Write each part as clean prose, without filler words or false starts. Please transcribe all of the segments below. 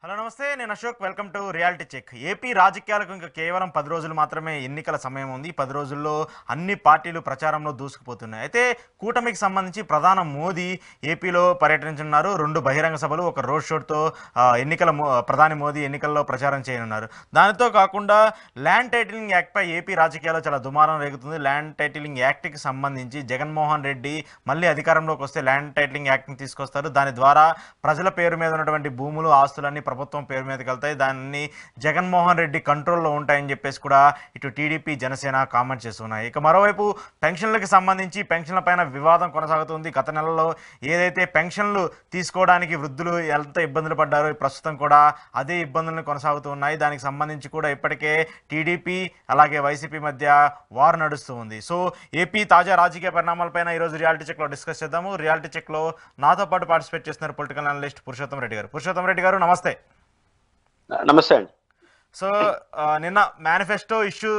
Hello నమస్తే, నేను Ashok. Welcome to reality check. AP రాజకీయాలకు ఇంకా కేవలం 10 రోజులు మాత్రమే ఎన్నికల సమయం ఉంది. 10 రోజుల్లో అన్ని పార్టీలు ప్రచారంలో దూసుకుపోతున్నాయి. అయితే కూటమికి సంబంధించి ప్రధాని మోదీ ఏపీలో పర్యటించనున్నారు. 2 బహిరంగ సభలు, ఒక రోడ్ షోతో ప్రధాని మోదీ ఎన్నికల్లో ప్రచారం చేయనున్నారు. దానితో కాకుండా ల్యాండ్ టైటిలింగ్ యాక్ట్పై ఏపీ రాజకీయాల్లో చాలా దుమారం రేగుతుంది. ల్యాండ్ టైటిలింగ్ యాక్ట్కి సంబంధించి జగన్మోహన్ రెడ్డి మళ్ళీ అధికారంలోకి వస్తే ల్యాండ్ టైటిలింగ్ యాక్ట్ని తీసుకొస్తారు. దాని ద్వారా ప్రజల పేరు మీద ఉన్నటువంటి భూములు, ఆస్తులన్నీ ప్రభుత్వం పేరు మీదకి వెళ్తాయి. దాన్ని జగన్మోహన్ రెడ్డి కంట్రోల్లో ఉంటాయని చెప్పేసి కూడా ఇటు టీడీపీ, జనసేన కామెంట్ చేస్తున్నాయి. ఇక మరోవైపు పెన్షన్లకు సంబంధించి పెన్షన్ల పైన వివాదం కొనసాగుతుంది. గత నెలలో ఏదైతే పెన్షన్లు తీసుకోవడానికి వృద్ధులు ఎంత ఇబ్బందులు పడ్డారో ప్రస్తుతం కూడా అదే ఇబ్బందులను కొనసాగుతూ ఉన్నాయి. దానికి సంబంధించి కూడా ఇప్పటికే టీడీపీ అలాగే వైసీపీ మధ్య వార్ నడుస్తూ ఉంది. సో ఏపీ తాజా రాజకీయ పరిణామాలపైన ఈరోజు రియాలిటీ చెక్లో డిస్కస్ చేద్దాము. రియాలిటీ చెక్లో నాతో పాటు పార్టిసిపేట్ చేస్తున్నారు పొలిటికల్ అనలిస్ట్ పురుషోత్తం రెడ్డి గారు. పురుషోత్తం రెడ్డి గారు, నమస్తే. నమస్తే అండి. సో నిన్న మేనిఫెస్టో ఇష్యూ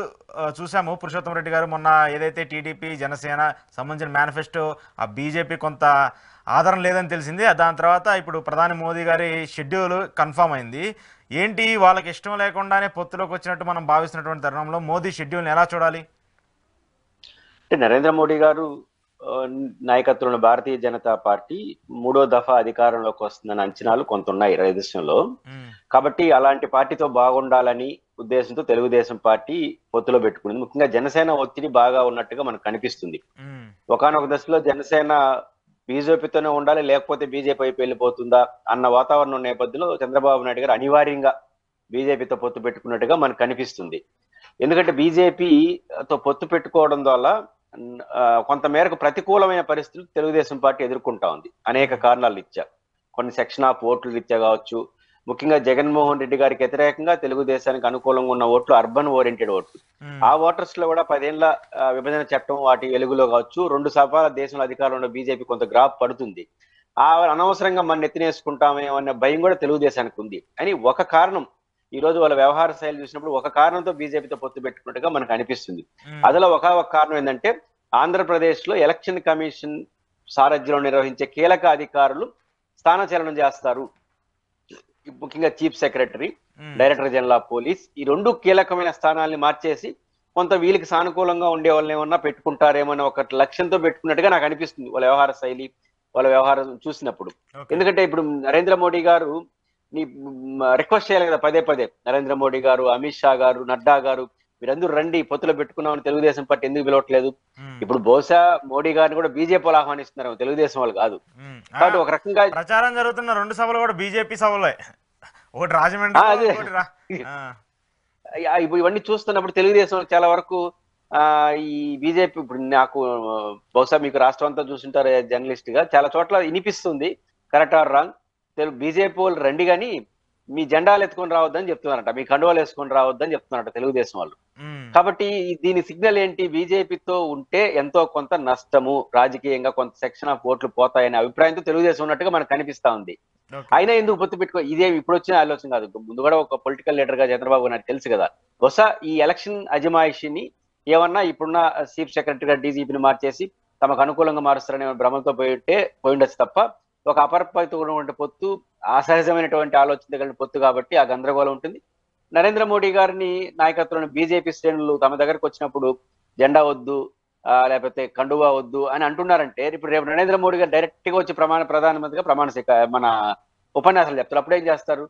చూసాము. పురుషోత్తం రెడ్డి గారు, మొన్న ఏదైతే టీడీపీ, జనసేన సంబంధించిన మేనిఫెస్టో ఆ బీజేపీ కొంత ఆదరణ లేదని తెలిసింది. దాని తర్వాత ఇప్పుడు ప్రధాని మోదీ గారి షెడ్యూల్ కన్ఫర్మ్ అయింది. ఏంటి, వాళ్ళకి ఇష్టం లేకుండానే పొత్తులోకి వచ్చినట్టు మనం భావిస్తున్నటువంటి తరుణంలో మోదీ షెడ్యూల్ని ఎలా చూడాలి? నరేంద్ర మోడీ గారు నాయకత్వంలో భారతీయ జనతా పార్టీ 3వ దఫా అధికారంలోకి వస్తుందన్న అంచనాలు కొంత ఉన్నాయి దేశంలో. కాబట్టి అలాంటి పార్టీతో బాగుండాలని ఉద్దేశంతో తెలుగుదేశం పార్టీ పొత్తులో పెట్టుకుంది. ముఖ్యంగా జనసేన ఒత్తిడి బాగా ఉన్నట్టుగా మనకు కనిపిస్తుంది. ఒకానొక దశలో జనసేన బీజేపీతోనే ఉండాలి, లేకపోతే బీజేపీ వైపు వెళ్ళిపోతుందా అన్న వాతావరణం నేపథ్యంలో చంద్రబాబు నాయుడు గారు అనివార్యంగా బీజేపీతో పొత్తు పెట్టుకున్నట్టుగా మనకు కనిపిస్తుంది. ఎందుకంటే బీజేపీతో పొత్తు పెట్టుకోవడం ద్వారా కొంత మేరకు ప్రతికూలమైన పరిస్థితులు తెలుగుదేశం పార్టీ ఎదుర్కొంటా ఉంది. అనేక కారణాలు రీత్యా, కొన్ని సెక్షన్ ఆఫ్ ఓట్లు రీత్యా కావచ్చు. ముఖ్యంగా జగన్మోహన్ రెడ్డి గారికి వ్యతిరేకంగా తెలుగుదేశానికి అనుకూలంగా ఉన్న ఓట్లు అర్బన్ ఓరియంటెడ్ ఓట్లు. ఆ ఓటర్స్ లో కూడా 10 ఏళ్ల విభజన చట్టం వాటి వెలుగులో కావచ్చు, 2 సభల దేశంలో అధికారంలో బీజేపీ కొంత గ్రాఫ్ పడుతుంది. ఆ అనవసరంగా మన ఎత్తినేసుకుంటామేమో అనే భయం కూడా తెలుగుదేశానికి ఉంది. అని ఒక కారణం, ఈ రోజు వాళ్ళ వ్యవహార శైలి చూసినప్పుడు ఒక కారణంతో బీజేపీతో పొత్తు పెట్టుకున్నట్టుగా మనకు అనిపిస్తుంది. అందులో ఒక కారణం ఏంటంటే, ఆంధ్రప్రదేశ్ లో ఎలక్షన్ కమిషన్ సారథ్యంలో నిర్వహించే కీలక అధికారులు స్థానచలనం చేస్తారు. ముఖ్యంగా chief secretary, director general of police, ఈ 2 కీలకమైన స్థానాల్ని మార్చేసి కొంత వీళ్ళకి సానుకూలంగా ఉండే వాళ్ళని ఏమన్నా పెట్టుకుంటారేమో అనే ఒక లక్ష్యంతో పెట్టుకున్నట్టుగా నాకు అనిపిస్తుంది వాళ్ళ వ్యవహార శైలి, వాళ్ళ వ్యవహారం చూసినప్పుడు. ఎందుకంటే ఇప్పుడు నరేంద్ర మోడీ గారు రిక్వెస్ట్ చేయాలి కదా పదే పదే, నరేంద్ర మోడీ గారు, అమిత్ షా గారు, నడ్డా గారు, మీరందరూ రండి పొత్తులో పెట్టుకున్నామని తెలుగుదేశం పార్టీ ఎందుకు పిలవట్లేదు? ఇప్పుడు బహుశా మోడీ గారిని కూడా బీజేపీ వాళ్ళు ఆహ్వానిస్తున్నారు, తెలుగుదేశం వాళ్ళు కాదు. కాబట్టి ఒక రకంగా ప్రచారం జరుగుతున్న 2 సభలు కూడా బీజేపీ సభలే. ఒకటి రాజమండ్రి. ఇప్పుడు ఇవన్నీ చూస్తున్నప్పుడు తెలుగుదేశం చాలా వరకు ఈ బీజేపీ, ఇప్పుడు నాకు బహుశా మీకు రాష్ట్రం అంతా చూస్తుంటారు జర్నలిస్ట్ గా, చాలా చోట్ల వినిపిస్తుంది, కరెక్ట్ ఆర్ రాంగ్, బీజేపీ వాళ్ళు రండి కానీ మీ జెండాలు ఎత్తుకొని రావద్దని చెప్తున్నారట, మీ కండువాలు వేసుకొని రావద్దని చెప్తున్నారట తెలుగుదేశం వాళ్ళు. కాబట్టి దీని సిగ్నల్ ఏంటి? బీజేపీతో ఉంటే ఎంతో కొంత నష్టము, రాజకీయంగా కొంత సెక్షన్ ఆఫ్ ఓట్లు పోతాయనే అభిప్రాయంతో తెలుగుదేశం ఉన్నట్టుగా మనకు కనిపిస్తా ఉంది. అయినా ఎందుకు పొత్తు పెట్టుకో, ఇదే ఇప్పుడు వచ్చిన ఆలోచన కాదు, ముందు కూడా ఒక పొలిటికల్ లీడర్ గా చంద్రబాబు నాకు తెలుసు కదా. బహుశా ఈ ఎలక్షన్ అజమాయిషిని ఏమన్నా ఇప్పుడున్న చీఫ్ సెక్రటరీగా డీజీపీని మార్చేసి తమకు అనుకూలంగా మారుస్తారనే భ్రమంతో పోయిండొచ్చు తప్ప, ఒక అపరిపక్వమైనటువంటి పొత్తు, అసహజమైనటువంటి ఆలోచన కలిగిన పొత్తు కాబట్టి ఆ గందరగోళం ఉంటుంది. నరేంద్ర మోడీ గారిని నాయకత్వంలో బీజేపీ శ్రేణులు తమ దగ్గరకు వచ్చినప్పుడు జెండా వద్దు, లేకపోతే కండువా వద్దు అని అంటున్నారంటే, ఇప్పుడు రేపు నరేంద్ర మోడీ గారు డైరెక్ట్ గా వచ్చి ప్రధానమంత్రిగా మన ఉపన్యాసాలు చెప్తారు. అప్పుడు ఏం చేస్తారు?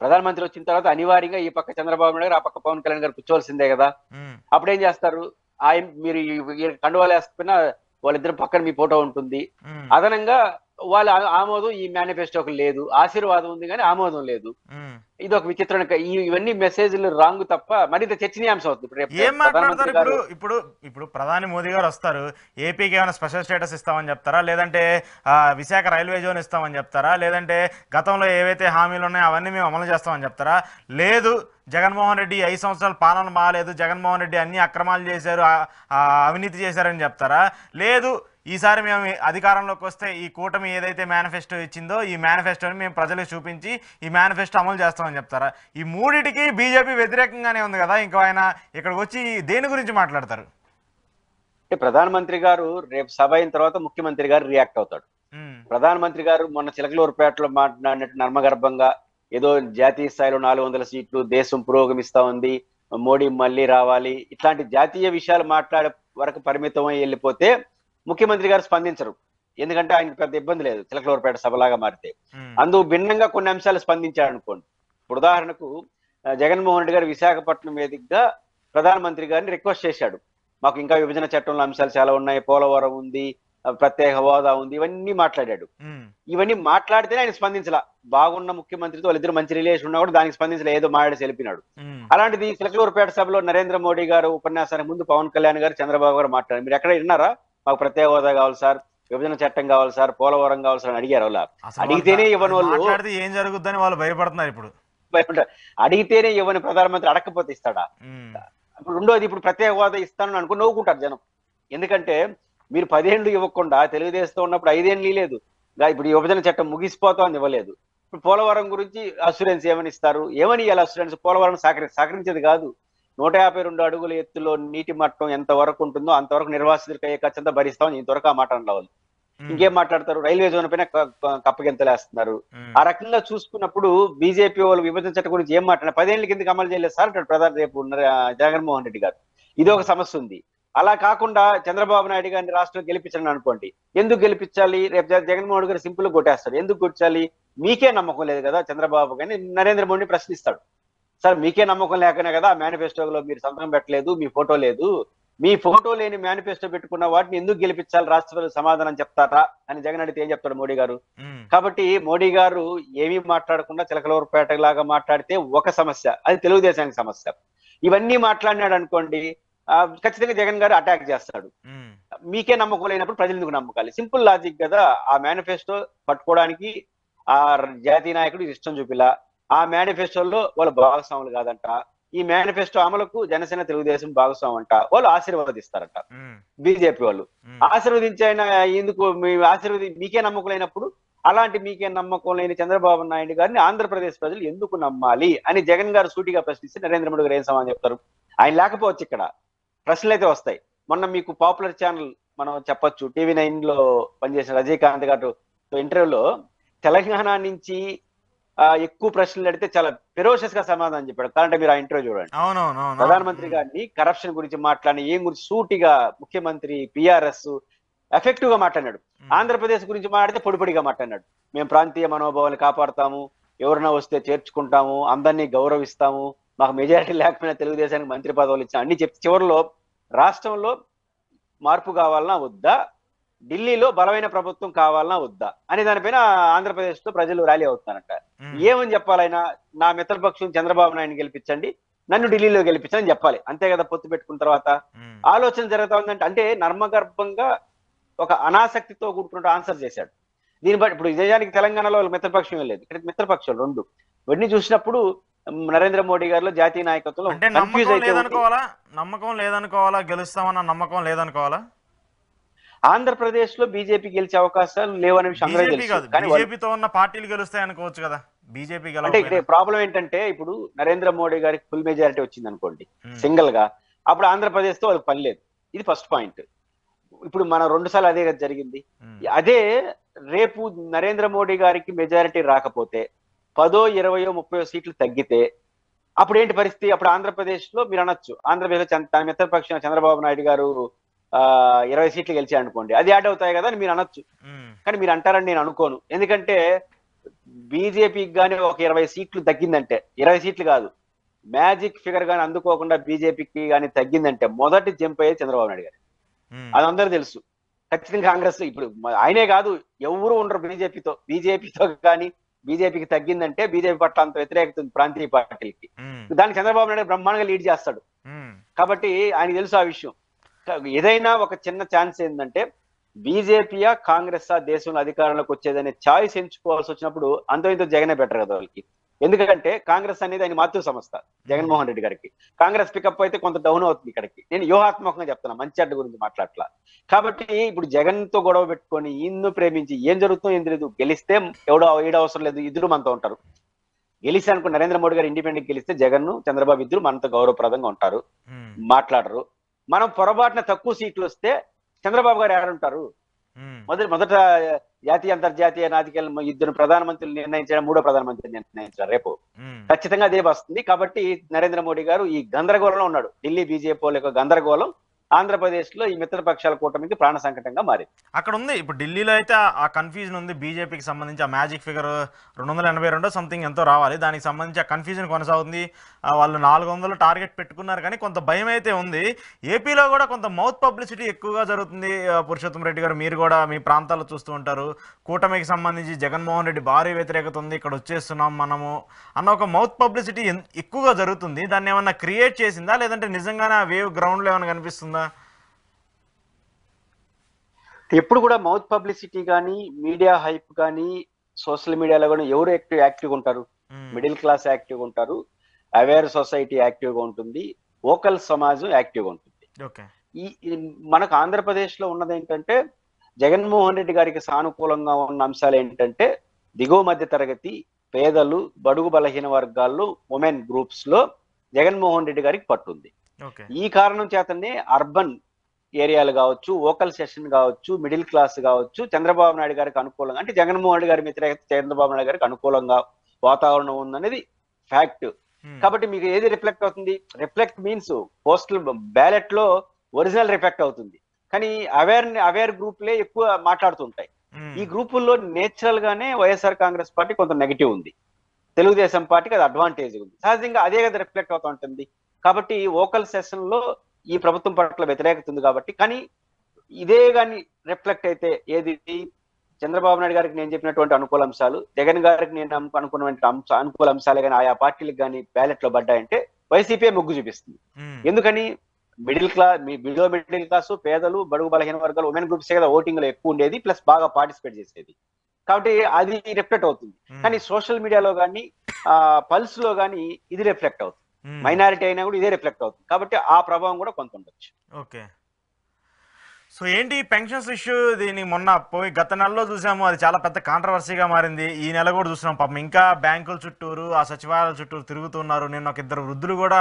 ప్రధానమంత్రి వచ్చిన తర్వాత అనివార్యంగా ఈ పక్క చంద్రబాబు నాయుడు గారు, ఆ పక్క పవన్ కళ్యాణ్ గారు కూర్చోవలసిందే కదా. అప్పుడు ఏం చేస్తారు? మీరు కండువాలు వేసుకున్నా వాళ్ళిద్దరు పక్కన మీ ఫోటో ఉంటుంది. అదనంగా వాళ్ళ ఆమోదం ఈ మేనిఫెస్టోకి లేదు, ఆశీర్వాదం ఉంది కానీ ఆమోదం లేదు. ఇది ఒక విచిత్రమైన, ఇవన్నీ మెసేజ్లు రాంగ్ తప్ప మరింత చర్చనీయాంశం అవుతుంది. ఏం మాట్లాడతారు ఇప్పుడు? ఇప్పుడు ప్రధాని మోదీ గారు వస్తారు, ఏపీకి ఏమైనా స్పెషల్ స్టేటస్ ఇస్తామని చెప్తారా, లేదంటే విశాఖ రైల్వే జోన్ ఇస్తామని చెప్తారా, లేదంటే గతంలో ఏవైతే హామీలు ఉన్నాయో అవన్నీ మేము అమలు చేస్తామని చెప్తారా, లేదు జగన్మోహన్ రెడ్డి 5 సంవత్సరాల పాలన బాగాలేదు, జగన్మోహన్ రెడ్డి అన్ని అక్రమాలు చేశారు, అవినీతి చేశారని చెప్తారా, లేదు ఈసారి మేము అధికారంలోకి వస్తే ఈ కూటమి ఏదైతే మేనిఫెస్టో ఇచ్చిందో ఈ మేనిఫెస్టోని మేము ప్రజలకు చూపించి ఈ మేనిఫెస్టో అమలు చేస్తామని చెప్తారా? ఈ మూడిటికి బీజేపీ వ్యతిరేకంగానే ఉంది కదా. ఇంకా ఆయన ఇక్కడికి వచ్చి దేని గురించి మాట్లాడతారు? ప్రధానమంత్రి గారు రేపు సభ అయిన తర్వాత ముఖ్యమంత్రి గారు రియాక్ట్ అవుతాడు. ప్రధానమంత్రి గారు మొన్న చిలకలూరుపేటలో మాట్లాడినట్టు నర్మగర్భంగా ఏదో జాతీయ స్థాయిలో 400 సీట్లు, దేశం పురోగమిస్తా ఉంది, మోడీ మళ్ళీ రావాలి, ఇట్లాంటి జాతీయ విషయాలు మాట్లాడే వరకు పరిమితం అయి వెళ్ళిపోతే ముఖ్యమంత్రి గారు స్పందించరు. ఎందుకంటే ఆయనకు పెద్ద ఇబ్బంది లేదు చిలకలూరుపేట సభలాగా మారితే. అందుకు భిన్నంగా కొన్ని అంశాలు స్పందించాడు అనుకోండి. ఇప్పుడు ఉదాహరణకు జగన్మోహన్ రెడ్డి గారు విశాఖపట్నం వేదికగా ప్రధానమంత్రి గారిని రిక్వెస్ట్ చేశాడు. మాకు ఇంకా విభజన చట్టంలో అంశాలు చాలా ఉన్నాయి, పోలవరం ఉంది, ప్రత్యేక హోదా ఉంది, ఇవన్నీ మాట్లాడాడు. ఇవన్నీ మాట్లాడితేనే ఆయన స్పందించలా. బాగున్న ముఖ్యమంత్రితో వాళ్ళిద్దరు మంచి రిలేషన్ ఉన్నా కూడా దానికి స్పందించలే, ఏదో మాట్లాడి తెలిపినాడు. అలాంటిది చిలకలూరుపేట సభలో నరేంద్ర మోడీ గారు ఉపన్యాసానికి ముందు పవన్ కళ్యాణ్ గారు, చంద్రబాబు గారు మాట్లాడారు. మీరు ఎక్కడ విన్నారా? మాకు ప్రత్యేక హోదా కావాలి సార్, విభజన చట్టం కావాలి సార్, పోలవరం కావాలి సార్ అని అడిగారు. వాళ్ళ అడిగితేనే ఇవ్వని వాళ్ళు ఏం జరుగుతుందని వాళ్ళు భయపడుతున్నారు. ఇప్పుడు అడిగితేనే ఇవ్వని ప్రధానమంత్రి అడగకపోతే ఇస్తాడా? ఇప్పుడు రెండోది, ఇప్పుడు ప్రత్యేక హోదా ఇస్తానని అనుకుని నవ్వుకుంటారు జనం. ఎందుకంటే మీరు 10 ఏళ్ళు ఇవ్వకుండా తెలుగుదేశంతో ఉన్నప్పుడు 5 ఏళ్ళు లేదు, ఇప్పుడు విభజన చట్టం ముగిసిపోతామని ఇవ్వలేదు. ఇప్పుడు పోలవరం గురించి అస్యూరెన్స్ ఏమని ఇస్తారు? ఏమని ఇవ్వాలి అస్యూరెన్స్? పోలవరం సహకరించేది కాదు. 152 అడుగుల ఎత్తులో నీటి మట్టం ఎంత వరకు ఉంటుందో అంతవరకు నిర్వాసితులకు అయ్యే ఖర్చంతా భరిస్తామని ఇంతవరకు ఆ మాట అనవాలి. ఇంకేం మాట్లాడతారు? రైల్వే జోన్ పైన కప్పగింతలేస్తున్నారు. ఆ రకంగా చూసుకున్నప్పుడు బీజేపీ వాళ్ళు విభజన చట్టం గురించి ఏం మాట్లాడారు? 10 ఏళ్ళ కిందకి అమలు చేయలేదు సార్ అంటాడు ప్రధాని రేపు జగన్మోహన్ రెడ్డి గారు. ఇది ఒక సమస్య ఉంది. అలా కాకుండా చంద్రబాబు నాయుడు గారిని రాష్ట్రం గెలిపించండి అనుకోండి. ఎందుకు గెలిపించాలి? రేపు జగన్మోహన్ రెడ్డి గారు సింపుల్ గా కొట్టేస్తాడు. ఎందుకు కొట్టాలి? మీకే నమ్మకం లేదు కదా చంద్రబాబు గారిని నరేంద్ర మోడీని ప్రశ్నిస్తాడు. సార్ మీకే నమ్మకం లేకనే కదా మేనిఫెస్టోలో మీరు సంతకం పెట్టలేదు, మీ ఫోటో లేదు, మీ ఫోటో లేని మేనిఫెస్టో పెట్టుకున్న వాటిని ఎందుకు గెలిపించాలి, రాష్ట్రపతి సమాధానం చెప్తారా అని జగన్ అడిగితే ఏం చెప్తాడు మోడీ గారు? కాబట్టి మోడీ గారు ఏమీ మాట్లాడకుండా చిలకలూరుపేట లాగా మాట్లాడితే ఒక సమస్య, అది తెలుగుదేశానికి సమస్య. ఇవన్నీ మాట్లాడినాడు అనుకోండి, ఖచ్చితంగా జగన్ గారు అటాక్ చేస్తాడు. మీకే నమ్మకం లేనప్పుడు ప్రజలు ఎందుకు నమ్మకాలి? సింపుల్ లాజిక్ కదా. ఆ మేనిఫెస్టో పట్టుకోవడానికి ఆ జాతీయ నాయకుడు ఇష్టం చూపిలా, ఆ మేనిఫెస్టోలో వాళ్ళు భాగస్వాములు కాదంట, ఈ మేనిఫెస్టో అమలుకు జనసేన తెలుగుదేశం భాగస్వామి అంట, వాళ్ళు ఆశీర్వదిస్తారంట. బీజేపీ వాళ్ళు ఆశీర్వదించైనా ఎందుకు మీకే నమ్మకం లేనప్పుడు అలాంటి మీకే నమ్మకం లేని చంద్రబాబు నాయుడు గారిని ఆంధ్రప్రదేశ్ ప్రజలు ఎందుకు నమ్మాలి అని జగన్ గారు సూటిగా ప్రశ్నిస్తే నరేంద్ర మోడీ గారు ఏం సమాధానం చెప్తారు? ఆయన లేకపోవచ్చు, ఇక్కడ ప్రశ్నలు అయితే వస్తాయి. మొన్న మీకు పాపులర్ ఛానల్ మనం చెప్పొచ్చు, TV9 లో పనిచేసిన రజనీకాంత్ గారు ఇంటర్వ్యూలో తెలంగాణ నుంచి ఎక్కువ ప్రశ్నలు అడిగితే చాలా ఫెరోషియస్ గా సమాధానం చెప్పాడు. కాదంటే మీరు ఆ ఇంటర్వ్యూ చూడండి. ప్రధానమంత్రి గారిని కరప్షన్ గురించి మాట్లాడి ఏం గురించి సూటిగా ముఖ్యమంత్రి PRS ఎఫెక్టివ్ గా మాట్లాడినాడు. ఆంధ్రప్రదేశ్ గురించి మాట్లాడితే పొడిపొడిగా మాట్లాడినాడు. మేము ప్రాంతీయ మనోభావాలు కాపాడుతాము, ఎవరైనా వస్తే చేర్చుకుంటాము, అందరినీ గౌరవిస్తాము, మాకు మెజారిటీ లేకపోయినా తెలుగుదేశానికి మంత్రి పదవులు ఇచ్చాం అన్ని చెప్తే చివరిలో రాష్ట్రంలో మార్పు కావాలన్నా వద్దా, ఢిల్లీలో బలమైన ప్రభుత్వం కావాలన్నా వద్దా అనే దానిపైన ఆంధ్రప్రదేశ్ లో ప్రజలు ర్యాలీ అవుతున్నారంట. ఏమని చెప్పాలైనా? నా మిత్రపక్షం చంద్రబాబు నాయుడు గెలిపించండి, నన్ను ఢిల్లీలో గెలిపించని చెప్పాలి. అంతే కదా పొత్తు పెట్టుకున్న తర్వాత ఆలోచన జరుగుతా ఉందంటే. అంటే నర్మగర్భంగా ఒక అనాసక్తితో కూడుకున్నట్టు ఆన్సర్ చేశాడు. దీన్ని బట్టి ఇప్పుడు నిజానికి తెలంగాణలో మిత్రపక్షం లేదు, ఇక్కడ మిత్రపక్షాలు రెండు. ఇవన్నీ చూసినప్పుడు నరేంద్ర మోడీ గారిలో జాతీయ నాయకత్వంలో నమ్మకం లేదనుకోవాలా, గెలుస్తామన్న నమ్మకం లేదనుకోవాలా? ఆంధ్రప్రదేశ్ లో బీజేపీ గెలిచే అవకాశాలు లేవనే విషయం బీజేపీతో ఉన్న పార్టీలు గెలుస్తాయి అనుకోవచ్చు కదా. బీజేపీ అంటే ఇక్కడ ప్రాబ్లం ఏంటంటే, ఇప్పుడు నరేంద్ర మోడీ గారికి ఫుల్ మెజారిటీ వచ్చింది అనుకోండి సింగిల్ గా, అప్పుడు ఆంధ్రప్రదేశ్ తో వాళ్ళకి పని లేదు. ఇది ఫస్ట్ పాయింట్. ఇప్పుడు మనం 2 సార్లు అదే కదా జరిగింది. అదే రేపు నరేంద్ర మోడీ గారికి మెజారిటీ రాకపోతే 10, 20, 30 సీట్లు తగ్గితే అప్పుడు ఏంటి పరిస్థితి? అప్పుడు ఆంధ్రప్రదేశ్ లో మీరు అనొచ్చు, ఆంధ్రప్రదేశ్ తన మిత్రపక్షం చంద్రబాబు నాయుడు గారు 20 సీట్లు గెలిచారు అనుకోండి, అది యాడ్ అవుతాయి కదా అని మీరు అనొచ్చు. కానీ మీరు అంటారని నేను అనుకోను. ఎందుకంటే బీజేపీకి కానీ ఒక 20 సీట్లు తగ్గిందంటే, 20 సీట్లు కాదు, మ్యాజిక్ ఫిగర్ గాని అందుకోకుండా బీజేపీకి కానీ తగ్గిందంటే మొదటి జంప్ అయ్యేది చంద్రబాబు నాయుడు గారు. అది అందరూ తెలుసు. ఖచ్చితంగా కాంగ్రెస్ ఇప్పుడు ఆయనే కాదు, ఎవరు ఉండరు బీజేపీతో కానీ బీజేపీకి తగ్గిందంటే బీజేపీ పట్ల అంత వ్యతిరేకత ఉంది ప్రాంతీయ పార్టీలకి. దానికి చంద్రబాబు నాయుడు బ్రహ్మాండంగా లీడ్ చేస్తాడు. కాబట్టి ఆయనకు తెలుసు ఆ విషయం. ఏదైనా ఒక చిన్న ఛాన్స్ ఏంటంటే బీజేపీయా కాంగ్రెస్ దేశంలో అధికారంలోకి వచ్చేదనే ఛాయిస్ ఎంచుకోవాల్సి వచ్చినప్పుడు అంతో ఇంతో జగనే బెటర్ కదా వాళ్ళకి. ఎందుకంటే కాంగ్రెస్ అనేది ఆయన మాతృ సంస్థ జగన్మోహన్ రెడ్డి గారికి. కాంగ్రెస్ పికప్ అయితే కొంత డౌన్ అవుతుంది ఇక్కడికి. నేను వ్యూహాత్మకంగా చెప్తున్నా, మంచి అడ్డు గురించి మాట్లాడట్లా. కాబట్టి ఇప్పుడు జగన్ తో గొడవ పెట్టుకొని ఈయన్ను ప్రేమించి ఏం జరుగుతుందో ఏం తెలియదు. గెలిస్తే ఏడో అవసరం లేదు, ఇద్దరు మనతో ఉంటారు. గెలిస్తే అనుకో నరేంద్ర మోడీ గారు ఇండిపెండెంట్ గెలిస్తే జగన్ చంద్రబాబు ఇద్దరు మనతో గౌరవప్రదంగా ఉంటారు, మాట్లాడరు. మనం పొరపాటున తక్కువ సీట్లు వస్తే చంద్రబాబు గారు ఎవరుంటారు? మొదట జాతీయ అంతర్జాతీయ రాజకీయాలు ఇద్దరు ప్రధానమంత్రులు నిర్ణయించడం, మూడో ప్రధానమంత్రి నిర్ణయించారు రేపు. ఉమ్. ఖచ్చితంగా అదే వస్తుంది. కాబట్టి నరేంద్ర మోడీ గారు ఈ గందరగోళంలో ఉన్నాడు. ఢిల్లీ బీజేపీ వాళ్ళ యొక్క గందరగోళం ఆంధ్రప్రదేశ్ లో ఈ మిత్రపక్షాల కూటమికి ప్రాణ సంకటంగా మారింది. అక్కడ ఉంది ఇప్పుడు ఢిల్లీలో అయితే ఆ కన్ఫ్యూజన్ ఉంది. బీజేపీకి సంబంధించి ఆ మ్యాజిక్ ఫిగర్ 282 సంథింగ్ ఎంతో రావాలి, దానికి సంబంధించి ఆ కన్ఫ్యూజన్ కొనసాగుతుంది. వాళ్ళు 400 టార్గెట్ పెట్టుకున్నారు, కానీ కొంత భయం అయితే ఉంది. ఏపీలో కూడా కొంత మౌత్ పబ్లిసిటీ ఎక్కువగా జరుగుతుంది. పురుషోత్తం రెడ్డి గారు, మీరు కూడా మీ ప్రాంతాల్లో చూస్తూ ఉంటారు. కూటమికి సంబంధించి జగన్మోహన్ రెడ్డి భారీ వ్యతిరేకత ఉంది, ఇక్కడ వచ్చేస్తున్నాం మనము అన్న ఒక మౌత్ పబ్లిసిటీ ఎక్కువగా జరుగుతుంది. దాన్ని ఏమన్నా క్రియేట్ చేసిందా, లేదంటే నిజంగానే ఆ వేవ్ గ్రౌండ్లో ఏమైనా కనిపిస్తుందా? ఎప్పుడు కూడా మౌత్ పబ్లిసిటీ కానీ, మీడియా హైప్ కానీ, సోషల్ మీడియాలో కానీ ఎవరు యాక్టివ్ ఉంటారు? మిడిల్ క్లాస్ యాక్టివ్ ఉంటారు, అవేర్ సొసైటీ యాక్టివ్ గా ఉంటుంది, ఓకల్ సమాజం యాక్టివ్ గా ఉంటుంది. మనకు ఆంధ్రప్రదేశ్ లో ఉన్నది ఏంటంటే, జగన్మోహన్ రెడ్డి గారికి సానుకూలంగా ఉన్న అంశాలు ఏంటంటే, దిగువ మధ్య తరగతి, పేదలు, బడుగు బలహీన వర్గాల్లో, ఉమెన్ గ్రూప్స్ లో జగన్మోహన్ రెడ్డి గారికి పట్టుంది. ఈ కారణం చేతనే అర్బన్ ఏరియాలు కావచ్చు, ఓకల్ సెషన్ కావచ్చు, మిడిల్ క్లాస్ కావచ్చు, చంద్రబాబు నాయుడు గారికి అనుకూలంగా, అంటే జగన్మోహన్ రెడ్డి గారి వ్యతిరేకత చంద్రబాబు నాయుడు గారికి అనుకూలంగా వాతావరణం ఉందనేది ఫ్యాక్ట్. కాబట్టి మీకు ఏది రిఫ్లెక్ట్ అవుతుంది? రిఫ్లెక్ట్ మీన్స్ పోస్టల్ బ్యాలెట్ లో ఒరిజినల్ రిఫ్లెక్ట్ అవుతుంది, కానీ అవేర్ గ్రూప్లే ఎక్కువ మాట్లాడుతుంటాయి. ఈ గ్రూపుల్లో నేచురల్ గానే వైఎస్ఆర్ కాంగ్రెస్ పార్టీ కొంత నెగిటివ్ ఉంది, తెలుగుదేశం పార్టీకి అది అడ్వాంటేజ్ ఉంది, సహజంగా అదే కదా రిఫ్లెక్ట్ అవుతూ ఉంటుంది. కాబట్టి ఓకల్ సెషన్ లో ఈ ప్రభుత్వం పట్ల వ్యతిరేకత ఉంది కాబట్టి. కానీ ఇదే కానీ రిఫ్లెక్ట్ అయితే ఏది, చంద్రబాబు నాయుడు గారికి నేను చెప్పినటువంటి అనుకూల అంశాలు, జగన్ గారికి నేను అనుకున్నటువంటి అనుకూల అంశాలే కానీ ఆయా పార్టీలకు కానీ బ్యాలెట్ లో పడ్డాయంటే వైసీపీ మొగ్గు చూపిస్తుంది. ఎందుకని? మిడిల్ క్లాస్, పేదలు, బడుగు బలహీన వర్గాలు, ఉమెన్ గ్రూప్స్ కదా ఓటింగ్ లో ఎక్కువ ఉండేది, ప్లస్ బాగా పార్టిసిపేట్ చేసేది. కాబట్టి అది రిఫ్లెక్ట్ అవుతుంది. కానీ సోషల్ మీడియాలో కానీ పల్స్ లో కానీ ఇది రిఫ్లెక్ట్ అవుతుంది. మైనారిటీ అయినా కూడా ఇదే రిఫ్లెక్ట్ అవుతుంది. కాబట్టి ఆ ప్రభావం కూడా కొంత ఉండొచ్చు. ఓకే. సో ఏంటి పెన్షన్స్ ఇష్యూ? దీన్ని మొన్న గత నెలలో చూసాము, అది చాలా పెద్ద కాంట్రవర్సీగా మారింది. ఈ నెల కూడా చూస్తున్నాం, పాపం ఇంకా బ్యాంకుల చుట్టూరు, ఆ సచివాలయాల చుట్టూరు తిరుగుతున్నారు. నేను ఒక ఇద్దరు వృద్ధులు కూడా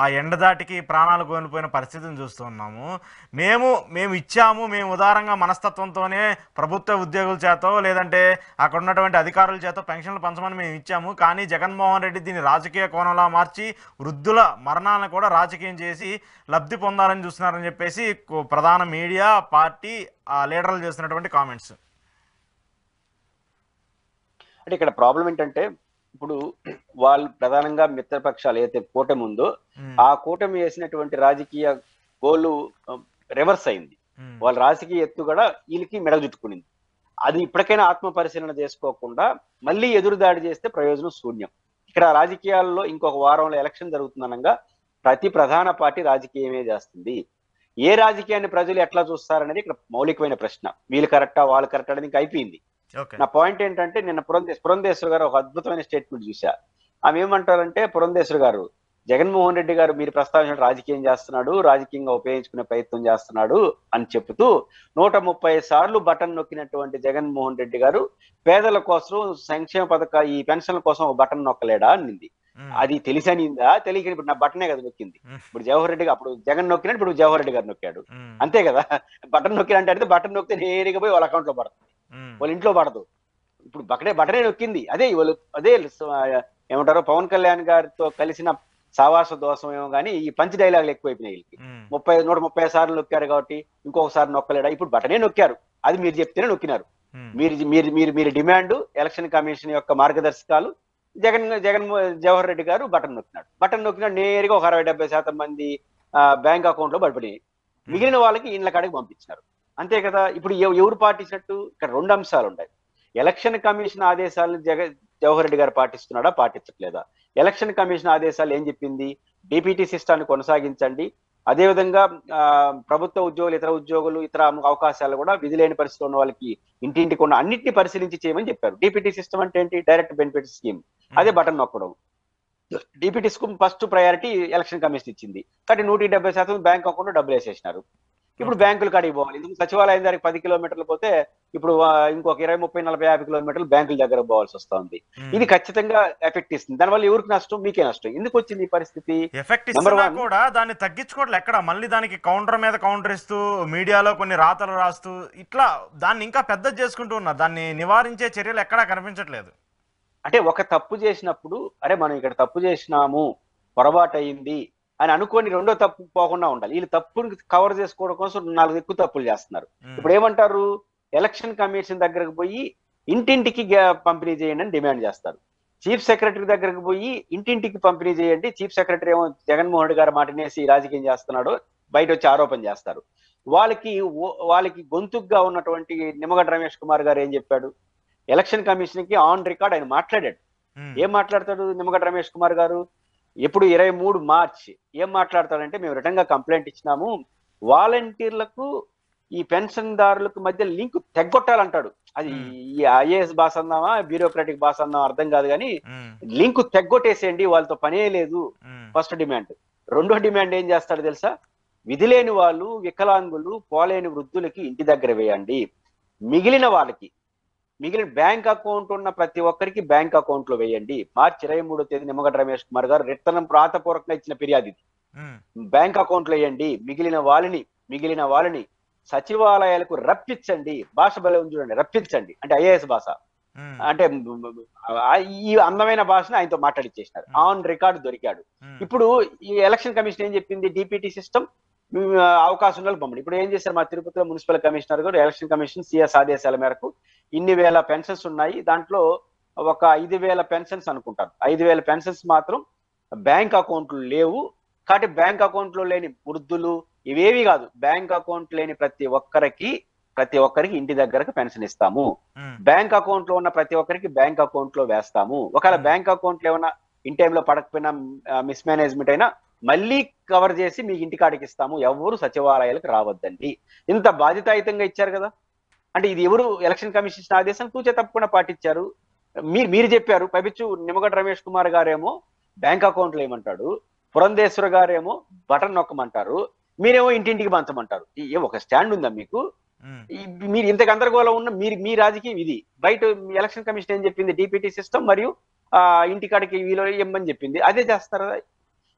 ఆ ఎండదాటికి ప్రాణాలు కోల్పోయిన పరిస్థితిని చూస్తూ ఉన్నాము. మేము ఇచ్చాము, మేము ఉదారంగా మనస్తత్వంతోనే ప్రభుత్వ ఉద్యోగుల చేతో లేదంటే అక్కడ ఉన్నటువంటి అధికారుల చేతో పెన్షన్లు పంచమని మేము ఇచ్చాము, కానీ జగన్మోహన్ రెడ్డి దీన్ని రాజకీయ కోణంలో మార్చి వృద్ధుల మరణాలను కూడా రాజకీయం చేసి లబ్ధి పొందాలని చూస్తున్నారని చెప్పేసి ప్రధాన మీడియా, పార్టీ లీడర్లు చేస్తున్నటువంటి కామెంట్స్. అంటే ఇక్కడ ప్రాబ్లం ఏంటంటే, ఇప్పుడు వాళ్ళు ప్రధానంగా మిత్రపక్షాలు ఏదైతే కూటమి ఉందో ఆ కూటమి వేసినటువంటి రాజకీయ గోలు రివర్స్ అయింది. వాళ్ళ రాజకీయ ఎత్తుగడ వీళ్ళకి మెడజుట్టుకునింది. అది ఇప్పటికైనా ఆత్మ పరిశీలన చేసుకోకుండా మళ్ళీ ఎదురుదాడి చేస్తే ప్రయోజనం శూన్యం. ఇక్కడ రాజకీయాల్లో ఇంకొక వారంలో ఎలక్షన్ జరుగుతుందనగా ప్రతి ప్రధాన పార్టీ రాజకీయమే చేస్తుంది. ఏ రాజకీయాన్ని ప్రజలు ఎట్లా చూస్తారనేది ఇక్కడ మౌలికమైన ప్రశ్న. వీళ్ళు కరెక్టా, వాళ్ళు కరెక్టా అనేది ఇంకా అయిపోయింది. నా పాయింట్ ఏంటంటే, నిన్న పురంధేశ్వర్ గారు ఒక అద్భుతమైన స్టేట్మెంట్ చూసా. ఆమె ఏమంటారంటే, పురంధేశ్వర్ గారు, జగన్మోహన్ రెడ్డి గారు మీరు ప్రస్తావించిన రాజకీయం చేస్తున్నాడు, రాజకీయంగా ఉపయోగించుకునే ప్రయత్నం చేస్తున్నాడు అని చెప్తూ 130 సార్లు బటన్ నొక్కినటువంటి జగన్మోహన్ రెడ్డి గారు పేదల కోసం, సంక్షేమ ఈ పెన్షన్ల కోసం ఒక బటన్ నొక్కలేడా అనింది. అది తెలిసనిందా తెలియక? ఇప్పుడు నా బటనే కదా నొక్కింది. ఇప్పుడు జవహర్ రెడ్డి, అప్పుడు జగన్ నొక్కినట్టు ఇప్పుడు జవహర్ రెడ్డి గారు నొక్కాడు, అంతే కదా. బటన్ నొక్కినంటే అడిగితే బటన్ నొక్కితే నేరుగా పోయి వాళ్ళ అకౌంట్ లో పడుతుంది, వాళ్ళ ఇంట్లో పడదు. ఇప్పుడు బటనే నొక్కింది. అదే ఏమంటారు, పవన్ కళ్యాణ్ గారితో కలిసిన సావాస దోషం ఏమో కానీ ఈ పంచ్ డైలాగులు ఎక్కువైపోయినాయి వీళ్ళకి. 130 సార్లు నొక్కారు కాబట్టి ఇంకొకసారి నొక్కలేడా? ఇప్పుడు బటనే నొక్కారు, అది మీరు చెప్తేనే నొక్కినారు. మీరు డిమాండ్ ఎలక్షన్ కమిషన్ యొక్క మార్గదర్శకాలు, జవహర్ రెడ్డి గారు బటన్ నొక్కినాడు. నేరుగా ఒక 60-70% మంది బ్యాంక్ అకౌంట్ లో పడిపోయాయి. మిగిలిన వాళ్ళకి ఇండ్ల కాడికి పంపించినారు, అంతే కదా. ఇప్పుడు ఎవరు పాటించినట్టు? ఇక్కడ 2 అంశాలు ఉన్నాయి. ఎలక్షన్ కమిషన్ ఆదేశాలను జవహర్ రెడ్డి గారు పాటిస్తున్నాడా, పాటించట్లేదా? ఎలక్షన్ కమిషన్ ఆదేశాలు ఏం చెప్పింది? డిపిటి సిస్టాన్ని కొనసాగించండి, అదేవిధంగా ప్రభుత్వ ఉద్యోగులు, ఇతర ఉద్యోగులు, ఇతర అవకాశాలు కూడా విధి లేని పరిస్థితిలో ఉన్న వాళ్ళకి ఇంటింటికి ఉన్న అన్నింటినీ పరిశీలించి చేయమని చెప్పారు. డిపిటి సిస్టమ్ అంటే ఏంటి? Direct benefit scheme. అదే బటన్ నొక్కడం. DPT scheme first priority election commission ఇచ్చింది, కాబట్టి 170% బ్యాంక్ అకౌంట్ డబ్బులు వేసేసినారు. ఇప్పుడు బ్యాంకుల కాడికి పోవాలి. ఇందుకు సచివాలయం దగ్గరికి 10 కిలోమీటర్లు పోతే ఇప్పుడు ఇంకొక 20, 30, 40, 50 కిలోమీటర్లు బ్యాంకుల దగ్గర పోవాల్సి వస్తుంది. ఇది ఖచ్చితంగా ఎఫెక్ట్ ఇస్తుంది. దానివల్ల ఎవరికి నష్టం? మీకే నష్టం. ఎందుకు వచ్చింది ఈ పరిస్థితి? ఎఫెక్ట్ నెంబర్ ఇస్తున్నా 1, కూడా దాన్ని తగ్గించుకోవట్లే ఎక్కడ, మళ్ళీ దానికి కౌంటర్ మీద కౌంటర్ ఇస్తూ మీడియాలో కొన్ని రాతలు రాస్తూ ఇట్లా దాన్ని ఇంకా పెద్దది చేసుకుంటూ ఉన్నారు. దాన్ని నివారించే చర్యలు ఎక్కడా కనిపించట్లేదు. అంటే ఒక తప్పు చేసినప్పుడు అరే మనం ఇక్కడ తప్పు చేసినాము, పొరపాటు అయింది అని అనుకొని రెండో తప్పు పోకుండా ఉండాలి. వీళ్ళు తప్పుని కవర్ చేసుకోవడం కోసం 4 ఎక్కువ తప్పులు చేస్తున్నారు. ఇప్పుడు ఏమంటారు? ఎలక్షన్ కమిషన్ దగ్గరకు పోయి ఇంటింటికి పంపిణీ చేయండి అని డిమాండ్ చేస్తారు. చీఫ్ సెక్రటరీ దగ్గరకు పోయి ఇంటింటికి పంపిణీ చేయండి, చీఫ్ సెక్రటరీ ఏమో జగన్మోహన్ రెడ్డి గారు మాటనేసి రాజకీయం చేస్తున్నాడు బయట వచ్చి ఆరోపణ చేస్తారు. వాళ్ళకి గొంతుగ్గా ఉన్నటువంటి నిమ్మగడ్డ రమేష్ కుమార్ గారు ఏం చెప్పాడు? ఎలక్షన్ కమిషన్ కి ఆన్ రికార్డ్ ఆయన మాట్లాడాడు. ఏం మాట్లాడతాడు నిమ్మగడ్డ రమేష్ కుమార్ గారు? ఎప్పుడు 23 మార్చి ఏం మాట్లాడతాడంటే, మేము రిటర్న్ గా కంప్లైంట్ ఇచ్చినాము, వాలంటీర్లకు ఈ పెన్షన్దారులకు మధ్య లింక్ తెగ్గొట్టాలంటాడు. అది ఈ ఐఏఎస్ భాష అందామా బ్యూరోక్రాటిక్ భాష అందామా అర్థం కాదు, కానీ లింక్ తెగ్గొట్టేసేయండి, వాళ్ళతో పనే లేదు. First demand. రెండో డిమాండ్ ఏం చేస్తాడు తెలుసా? విధి లేని వాళ్ళు, వికలాంగులు, పోలేని వృద్ధులకి ఇంటి దగ్గర వేయండి, మిగిలిన బ్యాంక్ అకౌంట్ ఉన్న ప్రతి ఒక్కరికి బ్యాంక్ అకౌంట్ లో వేయండి. మార్చి 23వ తేదీ నిమ్మగడ్డ రమేష్ కుమార్ గారు రాతపూర్వకంగా ఇచ్చిన ఫిర్యాదు ఇది. బ్యాంక్ అకౌంట్ లో వేయండి, మిగిలిన వాళ్ళని సచివాలయాలకు రప్పించండి. భాష బలే ఉంది చూడండి, రప్పించండి అంటే ఐఏఎస్ భాష. అంటే ఈ అందమైన భాషను ఆయనతో మాట్లాడిచ్చేసినారు. ఆన్ రికార్డు దొరికాడు. ఇప్పుడు ఈ ఎలక్షన్ కమిషన్ ఏం చెప్పింది? డిపిటి సిస్టమ్ అవకాశం ఉన్న పంపండి. ఇప్పుడు ఏం చేశారు? మా తిరుపతిలో మున్సిపల్ కమిషనర్ గారు ఎలక్షన్ కమిషన్ సిఎస్ ఆదేశాల మేరకు ఇన్ని వేల పెన్షన్స్ ఉన్నాయి, దాంట్లో ఒక 5,000 పెన్షన్స్ అనుకుంటారు, 5,000 పెన్షన్స్ మాత్రం బ్యాంక్ అకౌంట్లు లేవు. కాబట్టి బ్యాంక్ అకౌంట్ లో లేని వృద్ధులు ఇవేవి కాదు, బ్యాంక్ అకౌంట్ లేని ప్రతి ఒక్కరికి ఇంటి దగ్గరకు పెన్షన్ ఇస్తాము. బ్యాంక్ అకౌంట్ లో ఉన్న ప్రతి ఒక్కరికి బ్యాంక్ అకౌంట్ లో వేస్తాము. ఒకవేళ బ్యాంక్ అకౌంట్ లో ఏమైనా ఇన్ టైంలో పడకపోయినా మిస్ మేనేజ్మెంట్ అయినా మళ్ళీ కవర్ చేసి మీకు ఇంటికాడికి ఇస్తాము, ఎవరు సచివాలయాలకు రావద్దండి. ఇంత బాధ్యతాయుతంగా ఇచ్చారు కదా. అంటే ఇది ఎవరు? ఎలక్షన్ కమిషన్ ఆదేశం తూచే తప్పకుండా పాటించారు. మీరు చెప్పారు. పైపిచ్చు నిమ్మగడ్డ రమేష్ కుమార్ గారేమో బ్యాంక్ అకౌంట్లు ఏమంటాడు, పురంధేశ్వర గారేమో బటన్ నొక్కమంటారు, మీరేమో ఇంటింటికి పంచమంటారు. ఒక స్టాండ్ ఉందా మీకు? మీరు ఇంత గందరగోళం ఉన్న మీ రాజకీయం ఇది. బయట ఎలక్షన్ కమిషన్ ఏం చెప్పింది? డిపిటి సిస్టమ్ మరియు ఇంటికాడికి వీలో ఇమ్మని చెప్పింది, అదే చేస్తారా?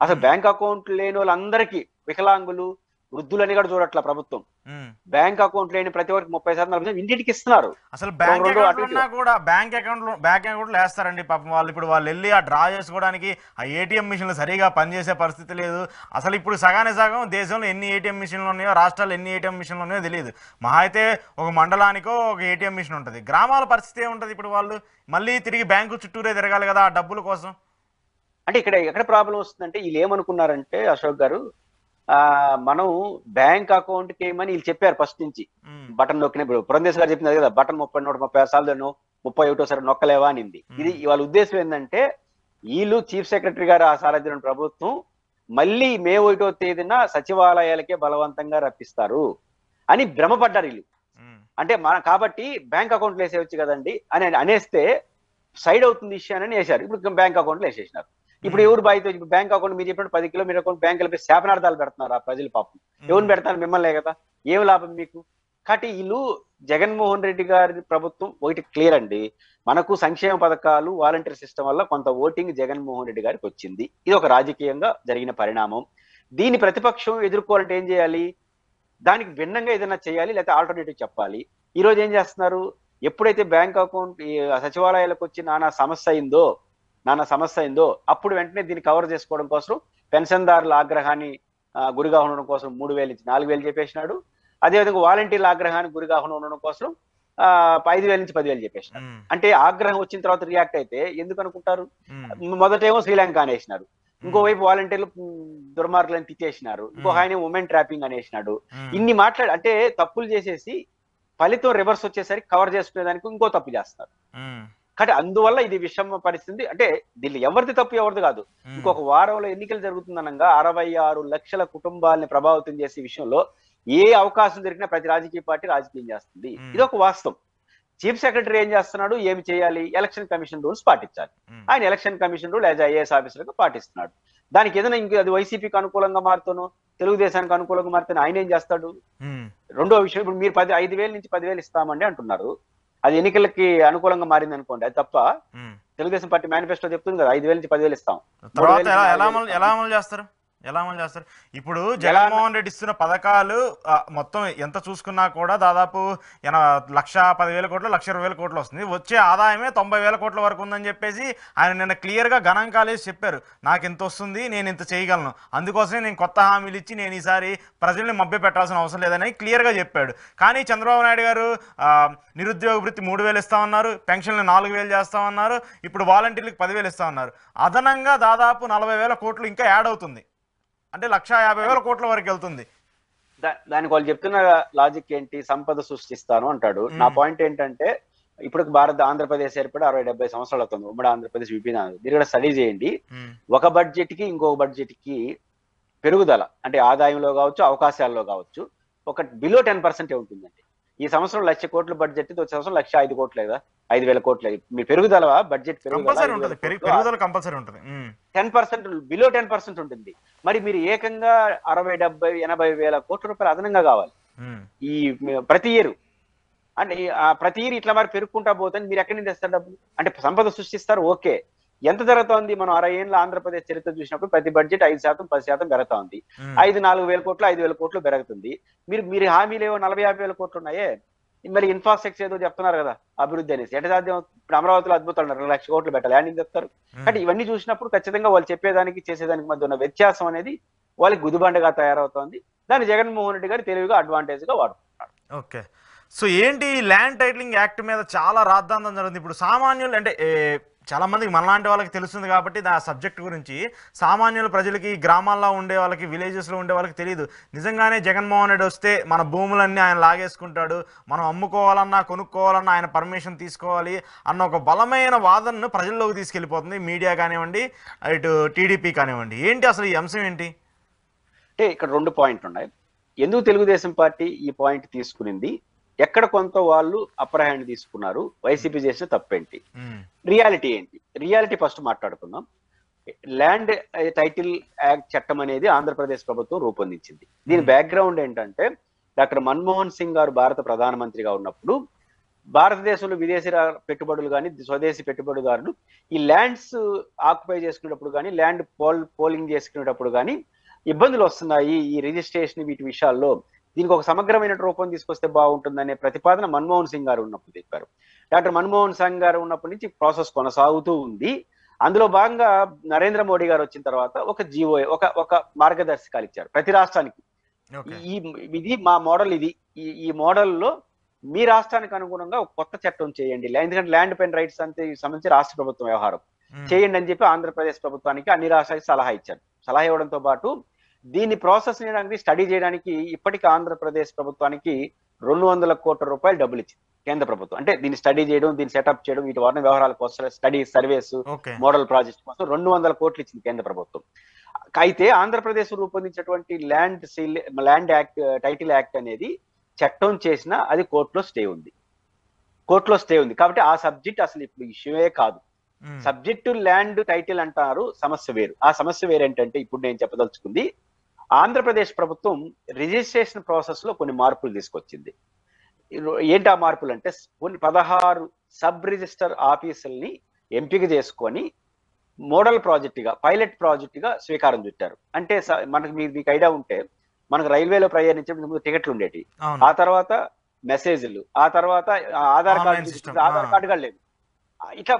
అసలు బ్యాంక్ అకౌంట్ లేని వాళ్ళందరికీ, వికలాంగులు, వృద్ధులని కూడా చూడట్ల ప్రభుత్వం. బ్యాంక్ అకౌంట్ లేని ప్రతి ఒక్కరికి 30% 40% ఇంటికి ఇస్తున్నారు. అసలు బ్యాంక్ అకౌంట్ వేస్తారండి పాపం వాళ్ళు. ఇప్పుడు వాళ్ళు వెళ్ళి ఆ డ్రా చేసుకోవడానికి ఆ ఏటీఎం మిషన్లు సరిగా పనిచేసే పరిస్థితి లేదు. అసలు ఇప్పుడు సగానే సగం దేశంలో ఎన్ని ఏటీఎం మిషన్లు ఉన్నాయో, రాష్ట్రాలు ఎన్ని ఏటీఎం మిషన్లు ఉన్నాయో తెలియదు. మహా అయితే ఒక మండలానికో ఒక ఏటీఎం మిషన్ ఉంటుంది. గ్రామాల పరిస్థితి ఏముంటుంది? ఇప్పుడు వాళ్ళు మళ్ళీ తిరిగి బ్యాంకు చుట్టూరే తిరగాలి కదా ఆ డబ్బుల కోసం. అంటే ఎక్కడ ప్రాబ్లం వస్తుందంటే, వీళ్ళు ఏమనుకున్నారంటే అశోక్ గారు, మనం బ్యాంక్ అకౌంట్ కి ఏమని వీళ్ళు చెప్పారు ఫస్ట్ నుంచి. బటన్ నొక్కినప్పుడు పురంధేశ్వర గారు చెప్పింది కదా, బటన్ 136 సార్లు 31సారి నొక్కలేవా అనింది. ఇది వాళ్ళ ఉద్దేశం ఏంటంటే, వీళ్ళు చీఫ్ సెక్రటరీ గారు ఆ సారథ్యం ప్రభుత్వం మళ్ళీ మే 1వ తేదీన సచివాలయాలకే బలవంతంగా రప్పిస్తారు అని భ్రమపడ్డారు వీళ్ళు. అంటే కాబట్టి బ్యాంక్ అకౌంట్లు వేసేయచ్చు కదండి అని అనేస్తే సైడ్ అవుతుంది విషయాన్ని వేశారు. ఇప్పుడు బ్యాంక్ అకౌంట్లు వేసేసినారు. ఇప్పుడు ఎవరు బాధ్యత? ఇప్పుడు బ్యాంక్ అకౌంట్ మీరు చెప్పినట్టు 10 కిలోమీటర్ అకౌంట్ బ్యాంకులపై శాపనార్థాలు పెడుతున్నారు ఆ ప్రజలు. పాపం ఎవరిని పెడతారు? మిమ్మల్నే కదా. ఏం లాభం మీకు? కాబట్టి వీళ్ళు జగన్మోహన్ రెడ్డి గారి ప్రభుత్వం ఒకటి క్లియర్ అండి, మనకు సంక్షేమ పథకాలు, వాలంటీర్ సిస్టమ్ వల్ల కొంత ఓటింగ్ జగన్మోహన్ రెడ్డి గారికి వచ్చింది. ఇది ఒక రాజకీయంగా జరిగిన పరిణామం. దీన్ని ప్రతిపక్షం ఎదుర్కోవాలంటే ఏం చేయాలి? దానికి భిన్నంగా ఏదైనా చేయాలి, లేకపోతే ఆల్టర్నేటివ్ చెప్పాలి. ఈ రోజు ఏం చేస్తున్నారు? ఎప్పుడైతే బ్యాంక్ అకౌంట్ సచివాలయాలకు వచ్చి నానా సమస్య అయిందో అప్పుడు వెంటనే దీన్ని కవర్ చేసుకోవడం కోసం పెన్షన్దారుల ఆగ్రహాన్ని గురిగా ఉండడం కోసం 3,000 నుంచి 4,000 చెప్పేసినాడు. అదేవిధంగా వాలంటీర్ల ఆగ్రహానికి గురిగా ఉండడం కోసం 5,000 నుంచి 10,000 చెప్పేసినాడు. అంటే ఆగ్రహం వచ్చిన తర్వాత రియాక్ట్ అయితే ఎందుకు అనుకుంటారు? మొదటేమో శ్రీలంక అనేసినారు, ఇంకోవైపు వాలంటీర్లు దుర్మార్గులను తిట్టేసినారు, ఇంకో ఆయన ఉమెన్ ట్రాపింగ్ అనేసినాడు. ఇన్ని అంటే తప్పులు చేసేసి ఫలితం రివర్స్ వచ్చేసరికి కవర్ చేసుకునేదానికి ఇంకో తప్పు చేస్తున్నారు. కాబట్టి అందువల్ల ఇది విషమ పరిస్థితి. అంటే దీన్ని ఎవరిది తప్పు ఎవరిది కాదు. ఇంకొక వారంలో ఎన్నికలు జరుగుతుందనగా 66 లక్షల కుటుంబాలని ప్రభావితం చేసే విషయంలో ఏ అవకాశం దొరికినా ప్రతి రాజకీయ పార్టీ రాజకీయం చేస్తుంది. ఇది ఒక వాస్తవం. చీఫ్ సెక్రటరీ ఏం చేస్తున్నాడు? ఏమి చేయాలి? ఎలక్షన్ కమిషన్ రూల్స్ పాటించాలి. ఆయన election commission rule as IAS officer గా పాటిస్తున్నాడు. దానికి ఏదైనా ఇంక అది వైసీపీకి అనుకూలంగా మారుతాను, తెలుగుదేశానికి అనుకూలంగా మారుతాను, ఆయన ఏం చేస్తాడు? రెండో విషయం, ఇప్పుడు మీరు 5,000 నుంచి 10,000 ఇస్తామండి అంటున్నారు. అది ఎన్నికలకి అనుకూలంగా మారింది అనుకోండి, అది తప్ప. తెలుగుదేశం పార్టీ మేనిఫెస్టో చెప్తుంది కదా 5,000 నుంచి 10,000 ఇస్తాం. తర్వాత ఎలా అమలు చేస్తారు? ఇప్పుడు జగన్మోహన్ రెడ్డి ఇస్తున్న పథకాలు మొత్తం ఎంత చూసుకున్నా కూడా దాదాపు 1,10,000 కోట్లు 1,20,000 కోట్లు వస్తుంది. వచ్చే ఆదాయమే 90,000 కోట్ల వరకు ఉందని చెప్పేసి ఆయన నిన్న క్లియర్గా గణాంకాలేసి చెప్పారు. నాకు ఇంత వస్తుంది, నేను ఇంత చేయగలను, అందుకోసమే నేను కొత్త హామీలు ఇచ్చి నేను ఈసారి ప్రజల్ని మభ్య పెట్టాల్సిన అవసరం లేదని క్లియర్గా చెప్పాడు. కానీ చంద్రబాబు నాయుడు గారు నిరుద్యోగ వృత్తి 3,000 ఇస్తామన్నారు, పెన్షన్లు 4,000 చేస్తామన్నారు, ఇప్పుడు వాలంటీర్లకు 10,000 ఇస్తామన్నారు. అదనంగా దాదాపు 40,000 కోట్లు ఇంకా యాడ్ అవుతుంది. అంటే 1,50,000 కోట్ల వరకు వెళ్తుంది. దానికి వాళ్ళు చెప్తున్న లాజిక్ ఏంటి? సంపద సృష్టిస్తాను అంటాడు. నా పాయింట్ ఏంటంటే, ఇప్పుడు ఆంధ్రప్రదేశ్ ఏర్పడి 60-70 సంవత్సరాలు అవుతుంది. ఉమ్మడి ఆంధ్రప్రదేశ్ విభిన్న మీరు కూడా స్టడీ చేయండి. ఒక బడ్జెట్ కి ఇంకొక బడ్జెట్ కి పెరుగుదల అంటే ఆదాయంలో కావచ్చు, అవకాశాల్లో కావచ్చు, ఒక బిలో 10% ఉంటుందండి. ఈ సంవత్సరం 1,00,000 కోట్ల బడ్జెట్, వచ్చే సంవత్సరం 1,05 కోట్లు లేదా 5,000 కోట్లు. మీ పెరుగుదల బడ్జెట్ పెరుగుదల 10%, బిలో 10% ఉంటుంది. మరి మీరు ఏకంగా 60-70-80 కోట్ల రూపాయలు అదనంగా కావాలి ఈ ప్రతి ఇయర్. అంటే ప్రతి ఇయర్ ఇట్లా మరి పెరుగుకుంటా పోతే మీరు ఎక్కడి నుంచి తెస్తారు డబ్బులు? అంటే సంపద సృష్టిస్తారు, ఓకే. ఎంత జరుగుతోంది? మనం 60 ఏళ్ళ ఆంధ్రప్రదేశ్ చరిత్ర చూసినప్పుడు ప్రతి బడ్జెట్ 5%, 10% పెరుగుతా ఉంది. 4,000 కోట్లు 5,000 కోట్లు పెరుగుతుంది. మీరు హామీలు ఏవో 40-50 కోట్లు ఉన్నాయే. మరి ఇన్ఫ్రాస్ట్రక్చర్ ఏదో చెప్తున్నారు కదా అభివృద్ధి అనేసి, ఎట సాధ్యం? ఇప్పుడు అమరావతిలో అద్భుతాలు 2,00,000 కోట్లు పెట్టాలి, అని చెప్తారు. అంటే ఇవన్నీ చూసినప్పుడు ఖచ్చితంగా వాళ్ళు చెప్పేదానికి చేసేదానికి మధ్య ఉన్న వ్యత్యాసం అనేది వాళ్ళకి గుదిబండగా తయారవుతోంది. దాన్ని జగన్మోహన్ రెడ్డి గారు తెలివిగా అడ్వాంటేజ్ గా వాడుకుంటున్నారు. ఓకే, సో ఏంటి ల్యాండ్ టైటిలింగ్ యాక్ట్ మీద చాలా రాద్ధాంతం జరుగుతుంది. ఇప్పుడు సామాన్యులు అంటే చాలా మందికి మనలాంటి వాళ్ళకి తెలుస్తుంది కాబట్టి ఆ సబ్జెక్ట్ గురించి సామాన్యుల ప్రజలకి, గ్రామాల్లో ఉండే వాళ్ళకి, విలేజెస్లో ఉండే వాళ్ళకి తెలియదు. నిజంగానే జగన్మోహన్ రెడ్డి వస్తే మన భూములన్నీ ఆయన లాగేసుకుంటాడు, మనం అమ్ముకోవాలన్నా కొనుక్కోవాలన్నా ఆయన పర్మిషన్ తీసుకోవాలి అన్న ఒక బలమైన వాదనను ప్రజల్లోకి తీసుకెళ్ళిపోతుంది మీడియా కానివ్వండి, ఇటు టీడీపీ కానివ్వండి. ఏంటి అసలు ఈ అంశం ఏంటి? అంటే ఇక్కడ 2 పాయింట్లు ఉన్నాయి. ఎందుకు తెలుగుదేశం పార్టీ ఈ పాయింట్ తీసుకునింది, ఎక్కడ కొంత వాళ్ళు అప్పర్ హ్యాండ్ తీసుకున్నారు, వైసీపీ చేసిన తప్పేంటి, రియాలిటీ ఏంటి? రియాలిటీ ఫస్ట్ మాట్లాడుకుందాం. ల్యాండ్ టైటిల్ యాక్ట్ చట్టం అనేది ఆంధ్రప్రదేశ్ ప్రభుత్వం రూపొందించింది. దీని బ్యాక్గ్రౌండ్ ఏంటంటే, డాక్టర్ మన్మోహన్ సింగ్ గారు భారత ప్రధానమంత్రిగా ఉన్నప్పుడు భారతదేశంలో విదేశీ పెట్టుబడులు కానీ స్వదేశీ పెట్టుబడిదారులు ఈ ల్యాండ్స్ ఆక్యుపై చేసుకునేటప్పుడు కానీ, ల్యాండ్ పోలింగ్ చేసుకునేటప్పుడు కానీ ఇబ్బందులు వస్తున్నాయి ఈ రిజిస్ట్రేషన్ వీటి విషయాల్లో, దీనికి ఒక సమగ్రమైన రూపం తీసుకొస్తే బాగుంటుందనే ప్రతిపాదన మన్మోహన్ సింగ్ గారు ఉన్నప్పుడు చెప్పారు. డాక్టర్ మన్మోహన్ సింగ్ గారు ఉన్నప్పటి నుంచి ప్రాసెస్ కొనసాగుతూ ఉంది. అందులో భాగంగా నరేంద్ర మోడీ గారు వచ్చిన తర్వాత ఒక జీవో, ఒక మార్గదర్శకాలు ఇచ్చారు ప్రతి రాష్ట్రానికి. ఇది మా మోడల్, ఇది ఈ మోడల్లో మీ రాష్ట్రానికి అనుగుణంగా ఒక కొత్త చట్టం చేయండి, ఎందుకంటే ల్యాండ్ పెన్ రైట్స్ అంతే సంబంధించి రాష్ట్ర ప్రభుత్వం వ్యవహారం చేయండి అని చెప్పి ఆంధ్రప్రదేశ్ ప్రభుత్వానికి అన్ని రాష్ట్రాలకు సలహా ఇచ్చారు. సలహా ఇవ్వడంతో పాటు దీన్ని ప్రాసెస్ చేయడానికి, స్టడీ చేయడానికి ఇప్పటికీ ఆంధ్రప్రదేశ్ ప్రభుత్వానికి 200 కోట్ల రూపాయలు డబ్బులు ఇచ్చింది కేంద్ర ప్రభుత్వం. అంటే దీన్ని స్టడీ చేయడం, దీన్ని సెటప్ చేయడం, వీటి వారిని వ్యవహారాల కోసం, స్టడీ, సర్వేస్, మోడల్ ప్రాజెక్ట్ కోసం 200 కోట్లు ఇచ్చింది కేంద్ర ప్రభుత్వం. అయితే Andhra Pradesh రూపొందించినటువంటి land act, title act అనేది చట్టం చేసిన అది కోర్టులో స్టే ఉంది. కాబట్టి ఆ సబ్జెక్ట్ అసలు ఇప్పుడు ఇష్యూయే కాదు. సబ్జెక్టు ల్యాండ్ టైటిల్ అంటారు, సమస్య వేరు. ఆ సమస్య వేరేంటంటే, ఇప్పుడు నేను చెప్పదలుచుకుంది, ఆంధ్రప్రదేశ్ ప్రభుత్వం రిజిస్ట్రేషన్ ప్రాసెస్ లో కొన్ని మార్పులు తీసుకొచ్చింది. ఏంటి ఆ మార్పులు అంటే, 16 సబ్ రిజిస్టర్ ఆఫీసుల్ని ఎంపిక చేసుకొని మోడల్ ప్రాజెక్ట్ గా, పైలట్ ప్రాజెక్ట్ గా స్వీకారం చుట్టారు. అంటే మీకు ఐడియా ఉంటే, మనకు రైల్వేలో ప్రయాణించే ముందు టికెట్లు ఉండేవి, ఆ తర్వాత మెసేజ్లు, ఆ తర్వాత ఆధార్ కార్డుగా లేదు. ఇట్లా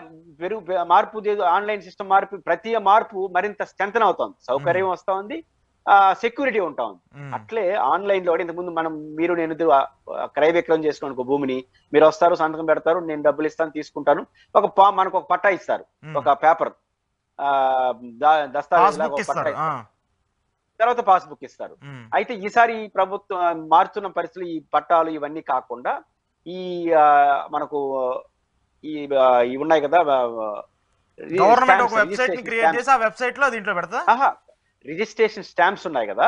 మార్పు, ఆన్లైన్ సిస్టమ్ మార్పు, ప్రతి మార్పు మరింత స్ట్రెంథన్ అవుతోంది, సౌకర్యం వస్తా ఉంది, సెక్యూరిటీ ఉంటా ఉంది. అట్లే ఆన్లైన్ లో ఇంతకుముందు నేను క్రయ విక్రయం చేసుకోండి భూమిని, మీరు వస్తారు, సంతకం పెడతారు, నేను డబ్బులు ఇస్తాను, తీసుకుంటాను, మనకు ఒక పట్టా ఇస్తారు, ఒక పేపర్ దస్తావేజ్, తర్వాత పాస్బుక్ ఇస్తారు. అయితే ఈసారి ఈ ప్రభుత్వం మారుతున్న పరిస్థితులు, ఈ పట్టాలు ఇవన్నీ కాకుండా ఈ మనకు ఇవి ఉన్నాయి కదా, గవర్నమెంట్ ఒక వెబ్సైట్ ని క్రియేట్ చేసి ఆ వెబ్సైట్ లో దీంట్లో పెడతా, రిజిస్ట్రేషన్ స్టాంప్స్ ఉన్నాయి కదా,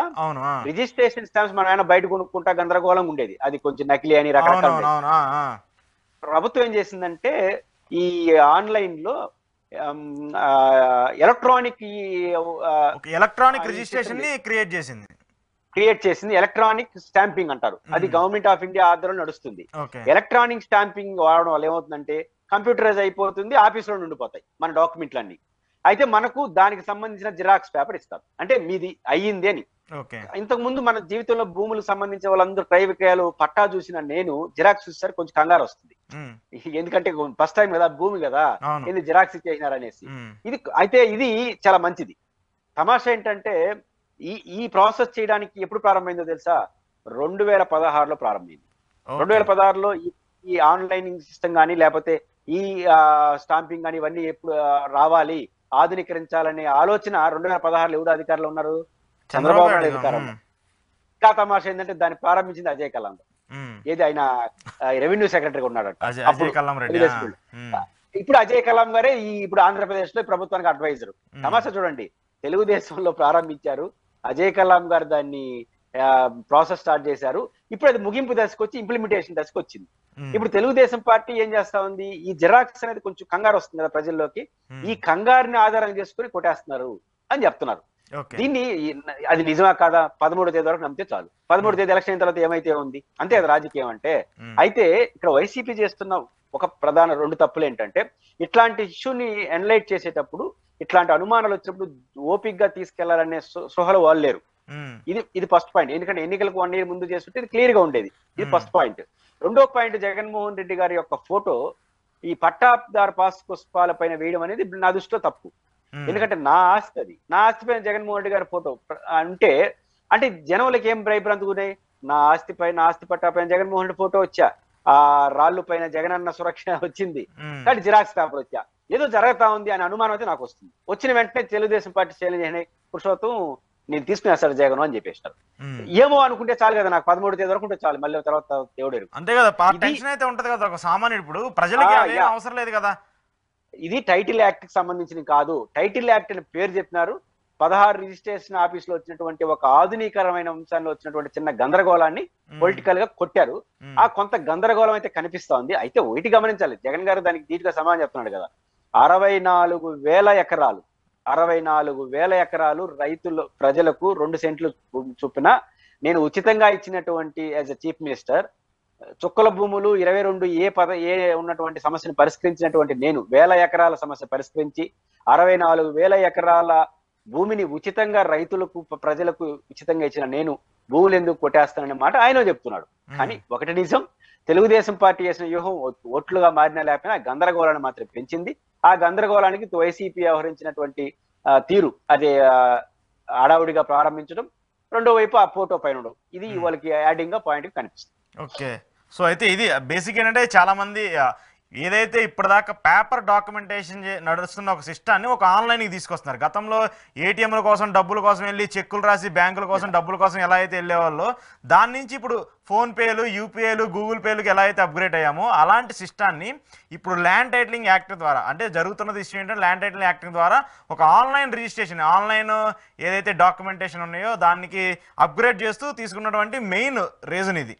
రిజిస్ట్రేషన్ స్టాంప్స్ మనం ఏమైనా బయట కొనుక్కుంటా గందరగోళంగా ఉండేది, అది కొంచెం నకిలీ అని రకరకాల. ప్రభుత్వం ఏం చేసిందంటే, ఈ ఆన్లైన్ లో ఎలక్ట్రానిక్ ఎలక్ట్రానిక్ రిజిస్ట్రేషన్ ని క్రియేట్ చేసింది. ఎలక్ట్రానిక్ స్టాంపింగ్ అంటారు. అది గవర్నమెంట్ ఆఫ్ ఇండియా ఆధ్వర్యంలో నడుస్తుంది. ఎలక్ట్రానిక్ స్టాంపింగ్ వాడడం వల్ల ఏమవుతుందంటే కంప్యూటరైజ్ అయిపోతుంది, ఆఫీసులో ఉండిపోతాయి మన డాక్యుమెంట్లన్నీ. అయితే మనకు దానికి సంబంధించిన జిరాక్స్ పేపర్ ఇస్తారు, అంటే మీది అయ్యింది అని. ఇంతకు ముందు మన జీవితంలో భూములకు సంబంధించిన వాళ్ళందరూ క్రయ విక్రయాలు పట్టా చూసిన నేను జిరాక్స్ చూసారు కొంచెం కంగారు వస్తుంది. ఎందుకంటే ఫస్ట్ టైం కదా, భూమి కదా, ఇది జిరాక్స్ ఇచ్చేసినారనేసి. ఇది చాలా మంచిది. తమాషా ఏంటంటే ఈ ప్రాసెస్ చేయడానికి ఎప్పుడు ప్రారంభమైందో తెలుసా? 2016లో ప్రారంభమైంది. 2016లో ఈ ఆన్లైనింగ్ సిస్టమ్ కానీ లేకపోతే ఈ స్టాంపింగ్ కానీ ఇవన్నీ ఎప్పుడు రావాలి, ఆధునీకరించాలనే ఆలోచన 2016లో ఎవరు అధికారులు ఉన్నారు? చంద్రబాబు నాయుడు అధికారం. ఇంకా తమాషా ఏంటంటే దాన్ని ప్రారంభించింది అజయ్ కల్లాం. ఏది ఆయన రెవెన్యూ సెక్రటరీగా ఉన్నాడట. ఇప్పుడు అజయ్ కల్లాం గారే ఇప్పుడు ఆంధ్రప్రదేశ్ లో ప్రభుత్వానికి అడ్వైజర్. తమాషా చూడండి, తెలుగుదేశంలో ప్రారంభించారు, అజయ్ కల్లాం గారు దాన్ని ప్రాసెస్ స్టార్ట్ చేశారు. ఇప్పుడు అది ముగింపు దశకు వచ్చి ఇంప్లిమెంటేషన్ దశకు వచ్చింది. ఇప్పుడు తెలుగుదేశం పార్టీ ఏం చేస్తా ఉంది? ఈ జిరాక్స్ అనేది కొంచెం కంగారు వస్తుంది కదా ప్రజల్లోకి, ఈ కంగారుని ఆధారం చేసుకుని కొట్టేస్తున్నారు అని చెప్తున్నారు. దీన్ని అది నిజమా కాదా 13వ తేదీ వరకు నమ్మితే చాలు. 13వ తేదీ ఎలక్షన్ అయిన తర్వాత ఏమైతే ఉంది అంతే అది రాజకీయం అంటే. అయితే ఇక్కడ వైసీపీ చేస్తున్న ఒక ప్రధాన 2 తప్పులు ఏంటంటే, ఇట్లాంటి ఇష్యూని ఎనలైట్ చేసేటప్పుడు, ఇట్లాంటి అనుమానాలు వచ్చినప్పుడు ఓపిక్ గా తీసుకెళ్లాలనే సృహలో వాళ్ళు లేరు. ఇది ఫస్ట్ పాయింట్. ఎందుకంటే ఎన్నికలకు 1 year ముందు చేస్తుంటే ఇది క్లియర్ గా ఉండేది. ఇది ఫస్ట్ పాయింట్. రెండో పాయింట్, జగన్మోహన్ రెడ్డి గారి యొక్క ఫోటో ఈ పట్టాదారు పాస్ పుష్పాల పైన వేయడం అనేది నా దృష్టిలో తప్పు. ఎందుకంటే నా ఆస్తి పైన జగన్మోహన్ రెడ్డి గారి ఫోటో అంటే జనంలోకి ఏం భయభ్రాంతుకున్నాయి? నా ఆస్తి పట్టా పైన జగన్మోహన్ రెడ్డి ఫోటో వచ్చా, ఆ రాళ్ళు పైన జగనన్న సురక్ష వచ్చింది, కానీ జిరాక్స్ పేపర్ వచ్చా, ఏదో జరుగుతా ఉంది అనే అనుమానం అయితే నాకు వస్తుంది. వచ్చిన వెంటనే తెలుగుదేశం పార్టీ ఛాలెంజ్ అయినాయి, పురుషోత్తం నేను తీసుకునేస్తాడు జగన్ అని చెప్పేసినారు. ఏమో అనుకుంటే చాలు కదా, నాకు 13వ తేదీ వరకు ఉంటే చాలు, మళ్ళీ తర్వాత దేవుడు అంతే కదా. టెన్షన్ అయితే ఉంటది కదా ఒక సామాన్యుడు, ఇప్పుడు ప్రజలకి అవసరం లేదు కదా. ఇది టైటిల్ యాక్ట్ కి సంబంధించిన కాదు. టైటిల్ యాక్ట్ అని పేరు చెప్పినారు. 16 రిజిస్ట్రేషన్ ఆఫీస్ లో వచ్చినటువంటి ఒక ఆధునీకరమైన అంశాల్లో వచ్చినటువంటి చిన్న గందరగోళాన్ని పొలిటికల్ గా కొట్టారు. ఆ కొంత గందరగోళం అయితే కనిపిస్తా ఉంది. అయితే ఒకటి గమనించాలి, జగన్ గారు దానికి ధీటుగా సమాధానం చెప్తున్నాడు కదా. 64,000 ఎకరాలు ప్రజలకు 2 సెంట్లు చొప్పున నేను ఉచితంగా ఇచ్చినటువంటి యాజ్ ఎ చీఫ్ మినిస్టర్, చుక్కల భూములు 22 ఉన్నటువంటి సమస్యను పరిష్కరించినటువంటి నేను 1000 ఎకరాల సమస్య పరిష్కరించి 64,000 ఎకరాల భూమిని ఉచితంగా రైతులకు ప్రజలకు ఉచితంగా ఇచ్చిన నేను భూములు ఎందుకు కొట్టేస్తాననే మాట ఆయన చెప్తున్నాడు. కానీ ఒకటి నిజం, తెలుగుదేశం పార్టీ చేసిన వ్యూహం ఓట్లుగా మారినా లేకపోయినా గందరగోళాన్ని మాత్రం పెంచింది. ఆ గందరగోళానికి వైసీపీ వ్యవహరించినటువంటి తీరు, అదే హడావుడిగా ప్రారంభించడం, రెండో వైపు ఆ ఫోటో పైన ఉండడం, ఇది వాళ్ళకి యాడింగ్ గా పాయింట్ కనిపిస్తుంది. ఓకే, సో అయితే ఇది బేసిక్ ఏంటంటే చాలా మంది ఏదైతే ఇప్పటిదాకా పేపర్ డాక్యుమెంటేషన్ నడుస్తున్న ఒక సిస్టాన్ని ఒక ఆన్లైన్కి తీసుకొస్తున్నారు. గతంలో ఏటీఎంల కోసం డబ్బుల కోసం వెళ్ళి చెక్కులు రాసి బ్యాంకుల కోసం డబ్బుల కోసం ఎలా అయితే వెళ్ళేవాళ్ళో, దాని నుంచి ఇప్పుడు ఫోన్పేలు, యూపీఐలు, గూగుల్ పేలకు ఎలా అయితే అప్గ్రేడ్ అయ్యామో అలాంటి సిస్టాన్ని ఇప్పుడు ల్యాండ్ టైటిలింగ్ యాక్ట్ ద్వారా, అంటే జరుగుతున్నది ఇష్యూ ఏంటంటే ల్యాండ్ టైటిలింగ్ యాక్ట్ ద్వారా ఒక ఆన్లైన్ రిజిస్ట్రేషన్, ఆన్లైన్ ఏదైతే డాక్యుమెంటేషన్ ఉన్నాయో దానికి అప్గ్రేడ్ చేస్తూ తీసుకున్నటువంటి మెయిన్ రీజన్ ఇది.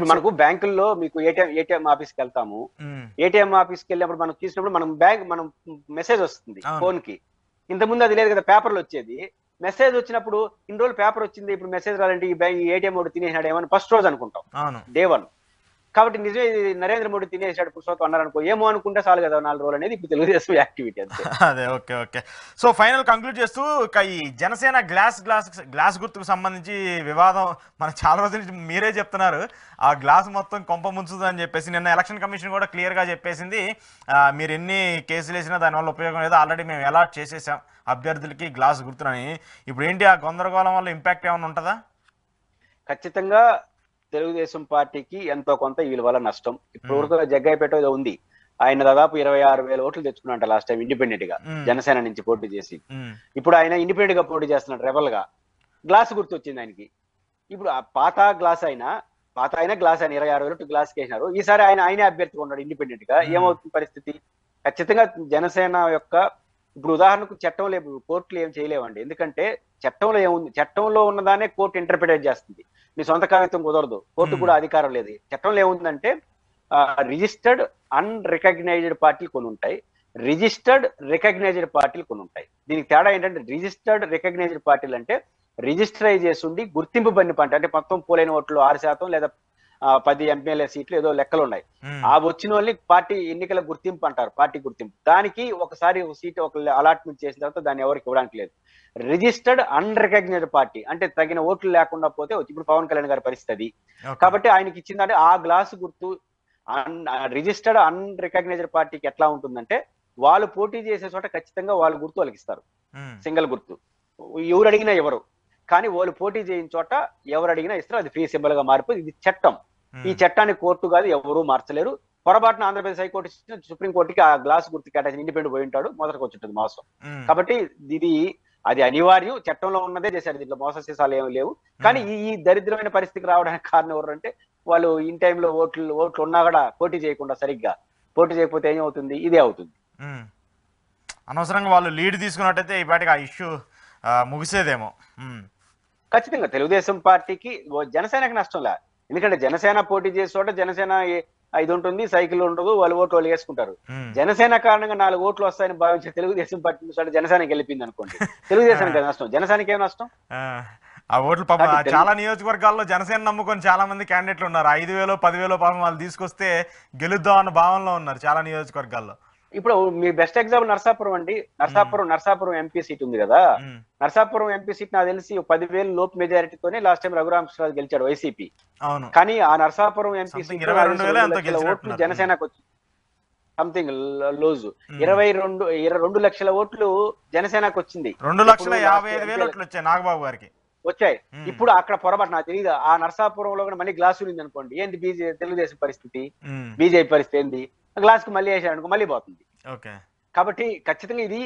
మనకు బ్యాంకుల్లో మీకు ఏటీఎం ఆఫీస్కి వెళ్తాము, ఏటీఎం ఆఫీస్కి వెళ్ళినప్పుడు మనం తీసుకున్నప్పుడు మనం మెసేజ్ వస్తుంది ఫోన్ కి. ఇంతకుముందు అది లేదు కదా, పేపర్లు వచ్చేది. మెసేజ్ వచ్చినప్పుడు ఇన్ని రోజులు పేపర్ వచ్చింది, ఇప్పుడు మెసేజ్ రాలంటే ఈ ఏటీఎం ఒకటి తినేసినాడు ఏమని ఫస్ట్ రోజు అనుకుంటాం, డే 1. కాబట్టి నిజమే ఇది నరేంద్ర మోడీ తినేసాడు పురుషోత్తం అన్నారు అనుకో, ఏమో అనుకుంటే చాలు కదా 4 రోజులు అనేది ఇప్పుడు తెలుగుదేశం యాక్టివిటీ అంతే. అదే ఓకే. సో ఫైనల్ కంక్లూడ్ చేస్తూ ఈ జనసేన గ్లాస్ గుర్తుకు సంబంధించి వివాదం మన చాలా రోజుల నుంచి మీరే చెప్తున్నారు, ఆ గ్లాస్ మొత్తం కొంప ముంచుదని చెప్పేసి నిన్న ఎలక్షన్ కమిషన్ కూడా క్లియర్గా చెప్పేసింది, మీరు ఎన్ని కేసులు వేసినా దానివల్ల ఉపయోగం లేదు, ఆల్రెడీ మేము అలాట్ చేసేసాం అభ్యర్థులకి గ్లాస్ గుర్తునని. ఇప్పుడు ఏంటి ఆ గందరగోళం వల్ల ఇంపాక్ట్ ఏమైనా ఉంటుందా? ఖచ్చితంగా తెలుగుదేశం పార్టీకి ఎంతో కొంత వీళ్ళ వల్ల నష్టం. ఇప్పుడు వరకు జగ్గాయిపేట ఏదో ఉంది, ఆయన దాదాపు 26,000 ఓట్లు తెచ్చుకున్నట్ట లాస్ట్ టైం ఇండిపెండెంట్ గా జనసేన నుంచి పోటీ చేసి. ఇప్పుడు ఆయన ఇండిపెండెంట్ గా పోటీ చేస్తున్నాడు రెబల్ గా. గ్లాస్ గుర్తు వచ్చింది ఆయనకి. ఇప్పుడు పాత ఆయన గ్లాస్ ఆయన 26,000 గ్లాస్ కేసినారు. ఈసారి ఆయనే అభ్యర్థిగా ఉన్నాడు ఇండిపెండెంట్ గా. ఏమవుతుంది పరిస్థితి? ఖచ్చితంగా జనసేన యొక్క ఇప్పుడు ఉదాహరణకు చట్టం లేదు, కోర్టులు ఏం చేయలేవండి. ఎందుకంటే చట్టంలో ఏముంది, చట్టంలో ఉన్నదానే కోర్టు ఇంటర్ప్రిటేట్ చేస్తుంది. నీ సొంత కవిత్వం కుదరదు, కోర్టు కూడా అధికారం లేదు. చట్టంలో ఏముందంటే రిజిస్టర్డ్ అన్రికగ్నైజ్డ్ పార్టీలు కొన్ని ఉంటాయి, రిజిస్టర్డ్ రికగ్నైజ్డ్ పార్టీలు కొన్ని ఉంటాయి. దీనికి తేడా ఏంటంటే రిజిస్టర్డ్ రికగ్నైజ్డ్ పార్టీలు అంటే రిజిస్టర్ చేసి ఉండి గుర్తింపు పడిన పార్టీ, అంటే మొత్తం పోలైన ఓట్లు 6% లేదా 10 ఎమ్మెల్యే సీట్లు ఏదో లెక్కలు ఉన్నాయి. ఆ వచ్చిన వాళ్ళని పార్టీ ఎన్నికల గుర్తింపు అంటారు, పార్టీ గుర్తింపు. దానికి ఒకసారి ఒక సీట్ ఒక అలాట్మెంట్ చేసిన తర్వాత దాన్ని ఎవరికి ఇవ్వడానికి లేదు. రిజిస్టర్డ్ అన్రికగ్నైజ్డ్ పార్టీ అంటే తగిన ఓట్లు లేకుండా పోతే, ఇప్పుడు పవన్ కళ్యాణ్ గారి పరిస్థితి. కాబట్టి ఆయనకి ఇచ్చిందంటే ఆ గ్లాసు గుర్తు రిజిస్టర్డ్ అన్రికగ్నైజ్డ్ పార్టీకి ఎట్లా ఉంటుందంటే, వాళ్ళు పోటీ చేసే చోట ఖచ్చితంగా వాళ్ళ గుర్తు వాళ్ళకి ఇస్తారు, సింగిల్ గుర్తు, ఎవరు అడిగినా ఎవరు. కానీ వాళ్ళు పోటీ చేయని చోట ఎవరు అడిగినా ఇస్తారు, అది ఫ్రీ సింబల్ గా మారిపోయి. ఇది చట్టం. ఈ చట్టాన్ని కోర్టు కాదు ఎవరూ మార్చలేరు. పొరపాటున ఆంధ్రప్రదేశ్ హైకోర్టు సుప్రీంకోర్టుకి ఆ గ్లాస్ గుర్తు కేటాయించి ఇండిపెండెంట్ పోయి ఉంటాడు, మొదటికి వచ్చింటుంది మోసం. కాబట్టి అది అనివార్యం, చట్టంలో ఉన్నదే చేశారు, దీంట్లో మోస సీసాలు ఏమి లేవు. కానీ ఈ దరిద్రమైన పరిస్థితికి రావడానికి కారణం ఎవరంటే, వాళ్ళు ఇన్ టైంలో ఓట్లు ఉన్నా కూడా పోటీ చేయకుండా, సరిగ్గా పోటీ చేయకపోతే ఏమవుతుంది, ఇదే అవుతుంది. అనవసరంగా వాళ్ళు లీడ్ తీసుకున్నట్టయితే ఈ పాటికి ఆ ఇష్యూ ముగిసేదేమో. ఖచ్చితంగా తెలుగుదేశం పార్టీకి, జనసేనకి నష్టం లే. ఎందుకంటే జనసేన పోటీ చేసే చోట జనసేన ఇది ఉంటుంది, సైకిల్ ఉండదు, వాళ్ళు ఓట్లు వేసుకుంటారు. జనసేన కారణంగా 4 ఓట్లు వస్తాయని భావించే తెలుగుదేశం పార్టీ చోట జనసేనకి వెళ్ళిపోయింది అనుకోండి, తెలుగుదేశానికి నష్టం, జనసేనకి ఏం నష్టం? ఆ ఓట్లు పాపం చాలా నియోజకవర్గాల్లో జనసేన నమ్ముకొని చాలా మంది క్యాండిడేట్లు ఉన్నారు. 5,000 10,000 పాపం వాళ్ళు తీసుకొస్తే గెలుద్దాం అన్న భావనలో ఉన్నారు చాలా నియోజకవర్గాల్లో. ఇప్పుడు మీ బెస్ట్ ఎగ్జాంపుల్ నర్సాపురం అండి. నర్సాపురం ఎంపీ సీట్ ఉంది కదా, నర్సాపురం ఎంపీ సీట్ నాకు తెలిసి 10,000 లోపు మెజారిటీతోనే లాస్ట్ టైం రఘురామకృష్ణరాజు గెలిచాడు వైసీపీ. కానీ ఆ నర్సాపురం ఎంపీ సీట్ ఓట్లు జనసేనకు వచ్చి సంథింగ్ లోజ్ 22 లక్షల ఓట్లు జనసేనకు వచ్చింది. 2,55,000 ఓట్లు వచ్చాయి నాగబాబు గారికి వచ్చాయి. ఇప్పుడు అక్కడ పొరపాటు నాకు తెలియదు, ఆ నర్సాపురంలో కూడా మళ్ళీ గ్లాసు ఉంది అనుకోండి, ఏంది తెలుగుదేశం పరిస్థితి, బీజేపీ పరిస్థితి ఏంది, గ్లాస్ కు మళ్ళీ వేసాడు అనుకో మళ్ళీ పోతుంది. కాబట్టి ఖచ్చితంగా ఇది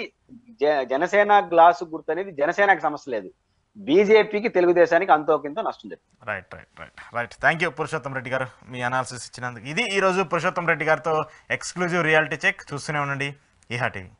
జనసేన గ్లాసు గుర్తు అనేది జనసేనకి సమస్య లేదు, బీజేపీకి తెలుగుదేశానికి అంతో కింద నష్టం జరిగింది. Right. Thank you Purushottam Reddy గారు మీ అనాలిసిస్ ఇచ్చినందుకు. ఇది ఈ రోజు పురుషోత్తం రెడ్డి గారితో ఎక్స్క్లూజివ్ రియాలిటీ చెక్. చూస్తూనే ఉండండి ఈహా టీవీ.